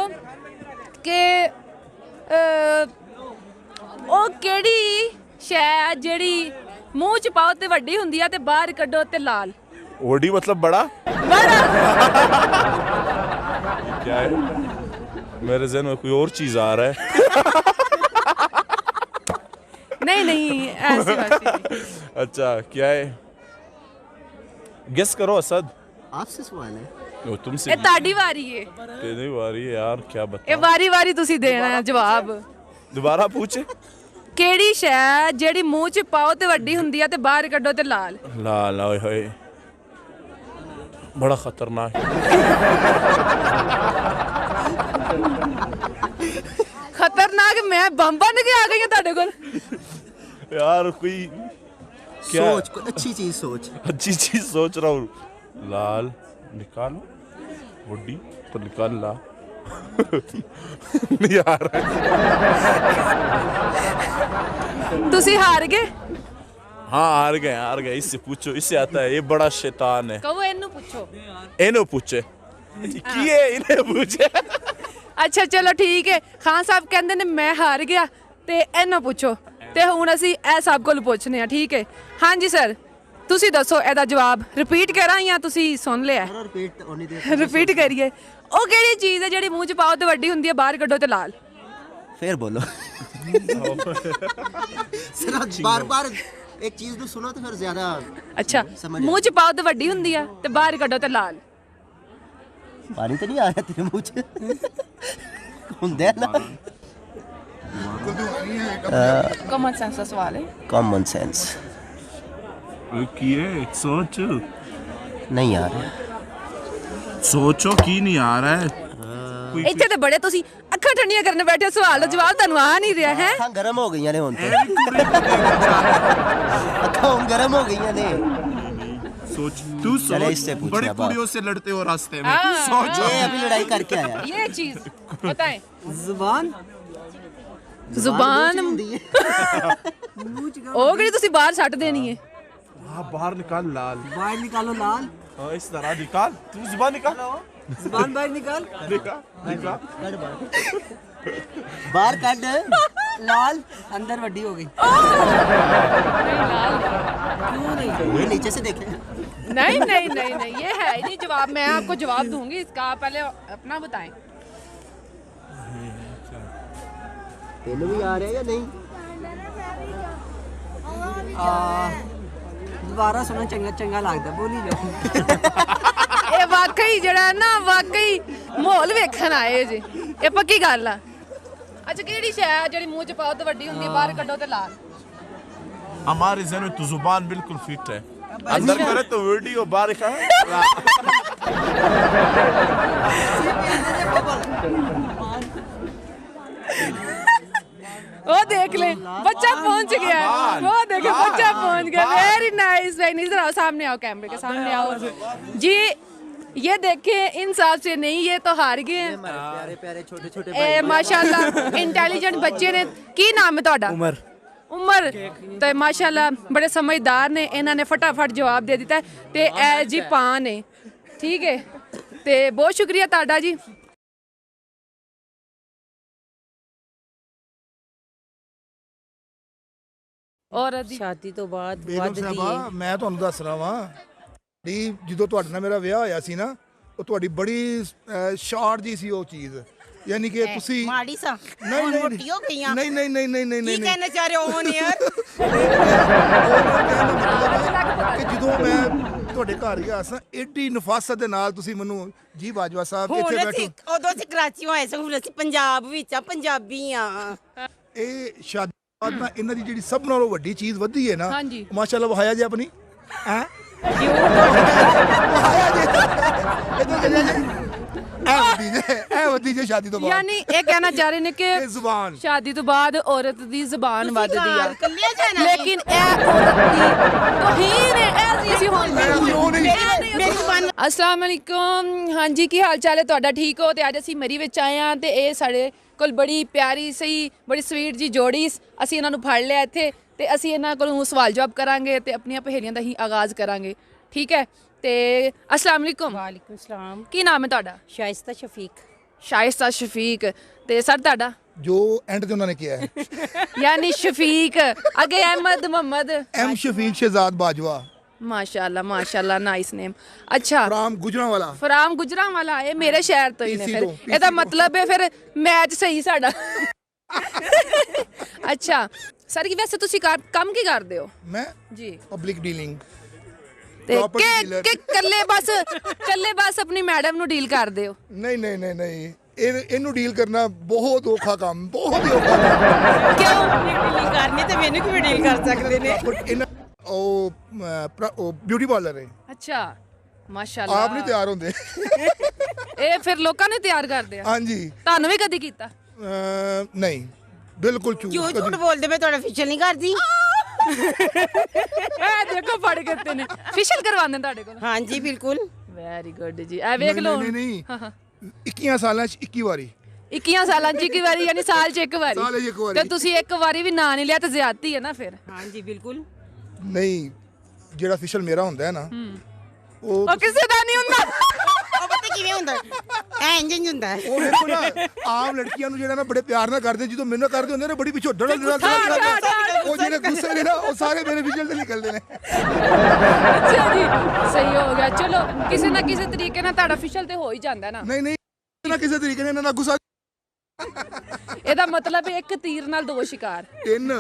ਕਿ ਉਹ ਕਿਹੜੀ ਸ਼ੈ ਜਿਹੜੀ ਮੂੰਹ ਚ ਪਾਓ ਤੇ ਵੱਡੀ ਹੁੰਦੀ ਆ ਤੇ ਬਾਹਰ ਕੱਢੋ ਤੇ ਲਾਲ? ओडी मतलब बड़ा ਬੜਾ क्या है? मेरे जहन में कोई और चीज आ रहा है। नहीं ऐसी बात नहीं। अच्छा क्या है? गेस करो असद। आपसे सवाल है। वो तुमसे ਇਹ ਤੁਹਾਡੀ ਵਾਰੀ ਹੈ। तेरी बारी है यार, क्या ਇਹ बता। ਵਾਰੀ ਤੁਸੀਂ ਦੇਣਾ ਹੈ ਜਵਾਬ। दोबारा पूछे। ਕਿਹੜੀ ਸ਼ੈ ਜਿਹੜੀ ਮੂੰਹ ਚ ਪਾਓ ਤੇ ਵੱਡੀ ਹੁੰਦੀ ਆ ਤੇ ਬਾਹਰ ਕੱਢੋ ਤੇ ਲਾਲ? लाल ओए होए, बड़ा खतरनाक। ਖਤਰਨਾਕ? ਮੈਂ ਬੰਬ ਬਣ ਕੇ ਆ ਗਈ ਹਾਂ ਤੁਹਾਡੇ ਕੋਲ। यार कोई क्या सोच, कोई अच्छी चीज सोच। अच्छी चीज सोच रहा हूँ। लाल निकालो, बॉडी तो निकाल ला। नहीं आ रहा है। ਤੁਸੀਂ ਹਾਰ ਗਏ। हाँ हार गए। इससे पूछो, इससे आता है, ये बड़ा शैतान है। ਕਹੋ ਇਹਨੂੰ ਪੁੱਛੋ। इन्हें पूछे किए, इन्हें पूछे। ਅੱਛਾ ਚਲੋ ਠੀਕ ਹੈ। ਖਾਨ ਸਾਹਿਬ ਕਹਿੰਦੇ ਨੇ ਮੈਂ ਹਾਰ ਗਿਆ ਤੇ ਇਹਨੂੰ ਪੁੱਛੋ ਤੇ ਹੁਣ ਅਸੀਂ ਇਹ ਸਭ ਕੋਲ ਪੁੱਛਨੇ ਆ। ਠੀਕ ਹੈ। ਹਾਂਜੀ ਸਰ, ਤੁਸੀਂ ਦੱਸੋ ਇਹਦਾ ਜਵਾਬ। ਰਿਪੀਟ ਕਰਾਂ ਜਾਂ ਤੁਸੀਂ ਸੁਣ ਲਿਆ? रिपीट होने दे। ਰਿਪੀਟ ਕਰੀਏ। ਉਹ ਕਿਹੜੀ ਚੀਜ਼ ਹੈ ਜਿਹੜੀ ਮੂੰਹ ਚ ਪਾਓ ਤੇ ਵੱਡੀ ਹੁੰਦੀ ਹੈ, ਬਾਹਰ ਕੱਢੋ ਤੇ ਲਾਲ? फिर बोलो। बार एक चीज ਨੂੰ ਸੁਣੋ तो फिर ज्यादा। ਅੱਛਾ, ਮੂੰਹ ਚ ਪਾਓ ਤੇ ਵੱਡੀ ਹੁੰਦੀ ਆ ਤੇ ਬਾਹਰ ਕੱਢੋ ਤੇ ਲਾਲ। पानी तो नहीं आया तेरे मुंह ਚ ਹੁੰਦੇ ਨਾ। ਕਾਮਨ ਸੈਂਸ ਦਾ ਸਵਾਲ ਹੈ। कॉमन सेंस किए सोच, नहीं यार। सोचो की नहीं आ रहा है। ਇੱਥੇ ਤੇ ਬੜੇ ਤੁਸੀਂ ਅੱਖਾਂ ਠੰਡੀਆਂ ਕਰਨ ਬੈਠੇ, ਸਵਾਲ ਦਾ ਜਵਾਬ ਤੁਹਾਨੂੰ ਆ ਨਹੀਂ ਰਿਹਾ ਹੈ। ਅੱਖਾਂ ਗਰਮ ਹੋ ਗਈਆਂ ਨੇ ਹੁਣ ਤੇ। ਅੱਖਾਂ ਹੁਣ ਗਰਮ ਹੋ ਗਈਆਂ ਨੇ। सोच तू चले सोच इससे पूछिए बड़ी अब आप। कुड़ियों से लड़ते हो रास्ते में हाँ, सोच ये अभी लड़ाई करके आया ये चीज बताएं। ਜ਼ੁਬਾਨ ਜ਼ੁਬਾਨ ਉਹ ਕਿਹੜੀ ਤੁਸੀਂ ਬਾਹਰ ਛੱਡ ਦੇਣੀ ਹੈ। हाँ बाहर निकाल लाल ਬਾਹਰ ਨਿਕਾਲੋ ਲਾਲ हाँ इस तरह निकाल तू जुबान निकाल ਜ਼ੁਬਾਨ ਬਾਹਰ ਨਿਕਾਲ निकाल निकाल ਬਾਹਰ ਕੱਢ ਲਾਲ अंदर ਵੱਡੀ हो गई नहीं लाल क्यों नहीं ये नीचे से देखें नहीं नहीं नहीं नहीं ये है ही नहीं जवाब। मैं आपको जवाब दूंगी इसका, आप पहले अपना बताएं। तेनू भी आ रहा है या नहीं दोबारा सुना चंगा चंगा लगता बोली जाओ ਇਹ ਵਾਕਈ ਜਿਹੜਾ ਨਾ ਵਾਕਈ ਮਾਹੌਲ ਵੇਖਣ ਆਏ ਜੀ, ਇਹ ਪੱਕੀ ਗੱਲ ਆ। ਅੱਛਾ ਕਿਹੜੀ ਸ਼ੈ ਆ ਜਿਹੜੀ ਮੂੰਹ ਚ ਪਾਓ ਤੇ ਵੱਡੀ ਹੁੰਦੀ, ਬਾਹਰ ਕੱਢੋ ਤੇ ਲਾਲ? हमारे जहन में तो जुबान बिल्कुल फिट है अंदर करे तो वीडियो बाहर का वो देख ले बच्चा पहुंच गया है, वो देखो बच्चा पहुंच गया। Very nice very nice. इधर आओ, सामने आओ, कैमरे के सामने आओ जी। ये देखें इंसाफ से नहीं, ये तो हार गए हैं। प्यारे प्यारे छोटे छोटे ए माशाल्लाह इंटेलिजेंट बच्चे ने। की नाम है ਤੁਹਾਡਾ? उमर ਉਮਰ ਤੇ ਮਾਸ਼ਾਅੱਲਾ ਬੜੇ ਸਮਝਦਾਰ ਨੇ, ਇਹਨਾਂ ਨੇ ਫਟਾਫਟ ਜਵਾਬ ਦੇ ਦਿੱਤਾ ਤੇ ਐ ਜੀ ਪਾਂ ਨੇ। ਠੀਕ ਹੈ ਤੇ ਬਹੁਤ ਸ਼ੁਕਰੀਆ ਤੁਹਾਡਾ ਜੀ। ਔਰਤ ਦੀ ਸ਼ਾਦੀ ਤੋਂ ਬਾਅਦ ਬੇਗਮ ਵੱਧਦੀ ਸਾਹਿਬਾ ਹੈ। ਮੈਂ ਤੁਹਾਨੂੰ ਦੱਸ ਰਿਹਾ ਵਾਂ ਦੀ ਜਦੋਂ ਤੁਹਾਡੇ ਨਾਲ ਮੇਰਾ ਵਿਆਹ ਹੋਇਆ ਸੀ ਨਾ, ਉਹ ਤੁਹਾਡੀ ਬੜੀ ਸ਼ਾਰਟ ਜੀ ਸੀ ਉਹ ਚੀਜ਼, ਯਾਨੀ ਕਿ ਤੁਸੀਂ ਮਾੜੀ ਸਾ ਨਹੀਂ ਹੁਣ ਨਹੀਂ ਮੋਟੀ ਹੋ ਗਈਆਂ। ਨਹੀਂ ਨਹੀਂ ਨਹੀਂ ਨਹੀਂ ਨਹੀਂ ਕੀ ਨਹੀਂ ਕਹਿਣਾ ਚਾਹ ਰਹੇ ਹੋ ਯਾਰ? ਕਿ ਜਦੋਂ ਮੈਂ ਤੁਹਾਡੇ ਘਰ ਗਿਆ ਸਾਂ ਏਡੀ ਨਫਾਸਤ ਦੇ ਨਾਲ ਤੁਸੀਂ ਮੈਨੂੰ ਜੀ ਬਾਜਵਾ ਸਾਹਿਬ ਹੁਣ ਇੱਥੇ ਅਸੀਂ ਬੈਠੋ। ਉਦੋਂ ਅਸੀਂ ਕਰਾਚੀ ਆਏ ਸੀ, ਹੁਣ ਅਸੀਂ ਪੰਜਾਬ ਵਿੱਚ ਆ, ਪੰਜਾਬੀ ਆ। ਇਹ ਸ਼ਾਦੀ ਤੋਂ ਬਾਅਦ ਨਾ ਇਹਨਾਂ ਦੀ ਜਿਹੜੀ ਸਭ ਨਾਲੋਂ ਵੱਡੀ ਚੀਜ਼ ਵਧੀ ਹੈ ਨਾ, ਹਾਂਜੀ। ਮਾਸ਼ਾਅੱਲਾ ਵਹਾਇਆ ਜੀ ਆਪਣੀ ਹੈ ਇਹ ਵਧੀ ਜੇ ਸ਼ਾਦੀ ਤੋਂ ਬਾਅਦ ਯਾਨੀ ਇਹ ਕਹਿਣਾ ਚਾਹ ਰਹੇ ਨੇ ਕਿ ਇਹ ਜ਼ੁਬਾਨ ਸ਼ਾਦੀ ਤੋਂ ਬਾਅਦ ਔਰਤ ਦੀ ਜ਼ੁਬਾਨ ਵੱਧਦੀ ਆ, ਕੱਲਿਆ ਜਾਣਾ ਲੇਕਿਨ ਇਹ ਔਰਤ ਦੀ ਤੋਹੀਨ ਹੈ। ਇਹ ਅਸੀਂ ਹੁਣ ਮੇਰੀ ਜ਼ੁਬਾਨ अस्सलाम वालेकुम। हाँ जी की हाल चाल है ਤੁਹਾਡਾ? ਠੀਕ ਹੋ? ਤੇ ਅੱਜ ਅਸੀਂ ਮਰੀ ਵਿੱਚ ਆਏ ਹਾਂ ਤੇ ਇਹ ਸਾਡੇ ਕੋਲ ਬੜੀ ਪਿਆਰੀ ਸਹੀ ਬੜੀ ਸਵੀਟ ਜੀ ਜੋੜੀ, ਅਸੀਂ ਇਹਨਾਂ ਨੂੰ ਫੜ ਲਿਆ ਇੱਥੇ ਤੇ ਅਸੀਂ ਇਹਨਾਂ ਕੋਲੋਂ ਸਵਾਲ ਜਵਾਬ ਕਰਾਂਗੇ ਤੇ ਆਪਣੀਆਂ ਪਹੇਲੀਆਂ ਦਾ ਹੀ ਆਗਾਜ਼ ਕਰਾਂਗੇ। ਠੀਕ ਹੈ ਤੇ अस्सलाम वालेकुम। ਵਾਲੇਕੁਮ ਸਲਾਮ। ਕੀ ਨਾਮ ਹੈ ਤੁਹਾਡਾ? ਸ਼ਾਇਸਤਾ ਸ਼ਫੀਕ। ਸ਼ਾਇਸਤਾ ਸ਼ਫੀਕ। ਤੇ ਸਰ ਤੁਹਾਡਾ? ਜੋ ਐਂਡ ਤੇ ਉਹਨਾਂ ਨੇ ਕਿਹਾ ਹੈ यानी शफीक, आगे अहमद मोहम्मद। ਐਮ ਸ਼ਫੀਕ ਸ਼ਹਿਜ਼ਾਦ ਬਾਜਵਾ माशाल्लाह माशाल्लाह नाइस नेम। अच्छा ਰਾਮ ਗੁਜਰਾਂਵਾਲਾ ਫਰਾਮ ਗੁਜਰਾਂਵਾਲਾ, ਇਹ ਮੇਰੇ ਸ਼ਹਿਰ ਤੋਂ ਹੀ ਨੇ। ਫਿਰ ਇਹਦਾ ਮਤਲਬ ਹੈ ਫਿਰ ਮੈਚ ਸਹੀ ਸਾਡਾ। ਅੱਛਾ ਸਰ, ਕੀ ਵੈਸੇ ਤੁਸੀਂ ਕੰਮ ਕੀ ਕਰਦੇ ਹੋ? ਮੈਂ ਜੀ ਪਬਲਿਕ ਡੀਲਿੰਗ ਤੇ property dealer। ਕਿ ਕੱਲੇ ਬਸ ਆਪਣੀ ਮੈਡਮ ਨੂੰ ਡੀਲ ਕਰਦੇ ਹੋ? ਨਹੀਂ ਨਹੀਂ ਨਹੀਂ ਨਹੀਂ ਇਹਨੂੰ ਡੀਲ ਕਰਨਾ ਬਹੁਤ ਔਖਾ ਕੰਮ, ਬਹੁਤ ਹੀ ਔਖਾ ਕੰਮ। ਕਿਉਂ? ਡੀਲ ਕਰਨੀ ਤੇ ਮੈਨੂੰ ਕਿਵੇਂ ਡੀਲ ਕਰ ਸਕਦੇ ਨੇ? ਬਟ ਇਹਨਾਂ ਉਹ ਬਿਊਟੀ ਪਾਰਲਰ ਹੈ, ਅੱਛਾ ਮਾਸ਼ਾਅੱਲਾ। ਆਪ ਨਹੀਂ ਤਿਆਰ ਹੁੰਦੇ। ਇਹ ਫਿਰ ਲੋਕਾਂ ਨੇ ਤਿਆਰ ਕਰਦੇ ਆ? ਹਾਂਜੀ ਤੁਹਾਨੂੰ ਵੀ ਕਦੀ ਕੀਤਾ? ਨਹੀਂ ਬਿਲਕੁਲ ਝੂਠ ਕਿਉਂ ਝੂਠ ਕਦੀ- ਬੋਲਦੇ? ਮੈਂ ਤੁਹਾਡਾ ਫੇਸ਼ੀਅਲ ਨਹੀਂ ਕਰਦੀ। ਇਹ ਦੇਖੋ ਫੜ ਕੇ ਤੇ ਨੇ ਫੇਸ਼ੀਅਲ ਕਰਵਾਉਂਦੇ ਤੁਹਾਡੇ ਕੋਲ? ਹਾਂਜੀ ਬਿਲਕੁਲ। ਵੈਰੀ ਗੁੱਡ ਜੀ। ਇਹ ਵੇਖ ਲਓ। ਨਹੀਂ ਨਹੀਂ ਹਾਂ ਹਾਂ 21 ਸਾਲਾਂ 'ਚ 21 ਵਾਰੀ 21 ਸਾਲਾਂ 'ਚ ਇੱਕ ਵਾਰੀ, ਯਾਨੀ ਸਾਲ 'ਚ ਇੱਕ ਵਾਰੀ। ਸਾਲ 'ਚ ਇੱਕ ਵਾਰੀ। ਤੇ ਤੁਸੀਂ ਇੱਕ ਵਾਰੀ ਵੀ ਨਾਂ ਨਹੀਂ ਲਿਆ ਤੇ ਜ਼ਿਆਦਤੀ ਹੈ ਨਾ ਫਿਰ। ਹਾਂਜੀ ਬਿਲਕੁਲ। ਨਹੀਂ ਜਿਹੜਾ ਫੇਸ਼ੀਅਲ ਮੇਰਾ ਹੁੰਦਾ ਹੈ ਨਾ ਉਹ ਉਹ ਕਿਸੇ ਦਾ ਨਹੀਂ ਹੁੰਦਾ। ਉਹ ਪਤਾ ਕਿਵੇਂ ਹੁੰਦਾ? ਐ ਇੰਜ ਹੁੰਦਾ ਹੈ। ਉਹ ਵੇਖੋ ਨਾ ਆਮ ਲੜਕੀਆਂ ਨੂੰ ਜਿਹੜਾ ਨਾ ਬੜੇ ਪਿਆਰ ਨਾਲ ਕਰਦੇ, ਜਦੋਂ ਮੈਨੂੰ ਕਰਦੇ ਹੁੰਦੇ ਨੇ ਬੜੀ ਪਿੱਛੋਂ ਡੜ ਉਹ ਜਿਹੜੇ ਗੁੱਸੇ ਨੇ ਨਾ ਉਹ ਸਾਰੇ ਮੇਰੇ ਫੇਸ਼ੀਅਲ ਤੇ ਨਿਕਲਦੇ ਨੇ। ਅੱਛਾ ਜੀ ਸਹੀ ਹੋ ਗਿਆ। ਚਲੋ ਕਿਸੇ ਨਾ ਕਿਸੇ ਤਰੀਕੇ ਨਾਲ ਤੁਹਾਡਾ ਫੇਸ਼ੀਅਲ ਤੇ ਹੋ ਹੀ ਜਾਂਦਾ ਨਾ। ਨਹੀਂ ਨਹੀਂ ਨਾ ਕਿਸੇ ਤਰੀਕੇ ਨਾਲ ਇਹਨਾਂ ਦਾ ਗੁੱਸਾ ਇਹਦਾ ਮਤਲਬ ਇੱਕ ਤੀਰ ਨਾਲ ਦੋ ਸ਼ਿਕਾਰ। ਤਿੰਨ?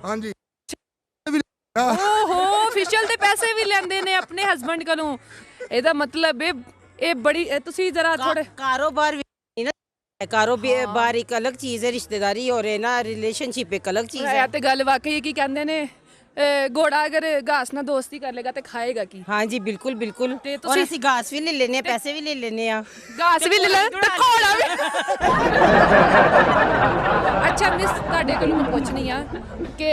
ਹਾਂਜੀ ਓਹੋ ਫੇਸ਼ੀਅਲ ਦੇ ਪੈਸੇ ਵੀ ਲੈਂਦੇ ਨੇ ਆਪਣੇ ਹਸਬੰਡ ਕੋਲੋਂ। ਇਹਦਾ ਮਤਲਬ ਇਹ ਬੜੀ ਤੁਸੀਂ ਜ਼ਰਾ ਥੋੜੇ ਕਾਰੋਬਾਰ ਵੀ ਨਾ, ਕਾਰੋਬਾਰ ਇੱਕ ਅਲੱਗ ਚੀਜ਼ ਹੈ, ਰਿਸ਼ਤੇਦਾਰੀ और है ना रिलेशनशिप एक अलग चीज है। ਇਹ ਤੇ ਗੱਲ ਵਾਕਈ ਕੀ ਕਹਿੰਦੇ ਨੇ, ਘੋੜਾ ਅਗਰ ਘਾਸ ਨਾਲ ਦੋਸਤੀ ਕਰ ਲੇਗਾ ਤੇ ਖਾਏਗਾ ਕੀ? हाँ जी बिल्कुल बिल्कुल। ਤੇ और ਤੁਸੀਂ ਅਸੀਂ घास भी ले लेने, पैसे भी ले लेने आ। ਘਾਸ ਵੀ ਲੈ ਲੈ ਤੇ ਘੋੜਾ ਵੀ। ਅੱਛਾ ਮਿਸ ਤੁਹਾਡੇ ਕੋਲ ਮੈਂ ਪੁੱਛਣੀ ਆ ਕਿ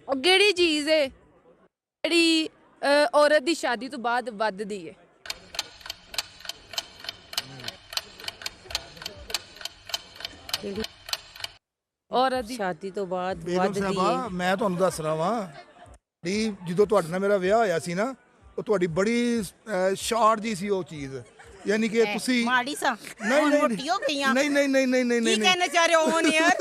ਉਹ ਕਿਹੜੀ ਚੀਜ਼ ਹੈ ਜਿਹੜੀ ਔਰਤ ਦੀ ਸ਼ਾਦੀ ਤੋਂ ਬਾਅਦ ਵੱਧਦੀ ਹੈ? ਔਰਤ ਦੀ ਸ਼ਾਦੀ ਤੋਂ ਬਾਅਦ ਬੇਗਮ ਵੱਧਦੀ ਸਾਹਿਬਾ ਹੈ। ਮੈਂ ਤੁਹਾਨੂੰ ਦੱਸ ਰਿਹਾ ਵਾਂ ਦੀ ਜਦੋਂ ਤੁਹਾਡੇ ਨਾਲ ਮੇਰਾ ਵਿਆਹ ਹੋਇਆ ਸੀ ਨਾ, ਉਹ ਤੁਹਾਡੀ ਬੜੀ ਸ਼ਾਰਟ ਜੀ ਸੀ ਉਹ ਚੀਜ਼, ਯਾਨੀ ਕਿ ਤੁਸੀਂ ਮਾੜੀ ਸਾ ਨਹੀਂ ਹੁਣ ਨਹੀਂ ਮੋਟੀ ਹੋ ਗਈਆਂ। ਨਹੀਂ ਨਹੀਂ ਨਹੀਂ ਨਹੀਂ ਨਹੀਂ ਕੀ ਨਹੀਂ ਕਹਿਣਾ ਚਾਹ ਰਹੇ ਹੋ ਹੁਣ ਯਾਰ?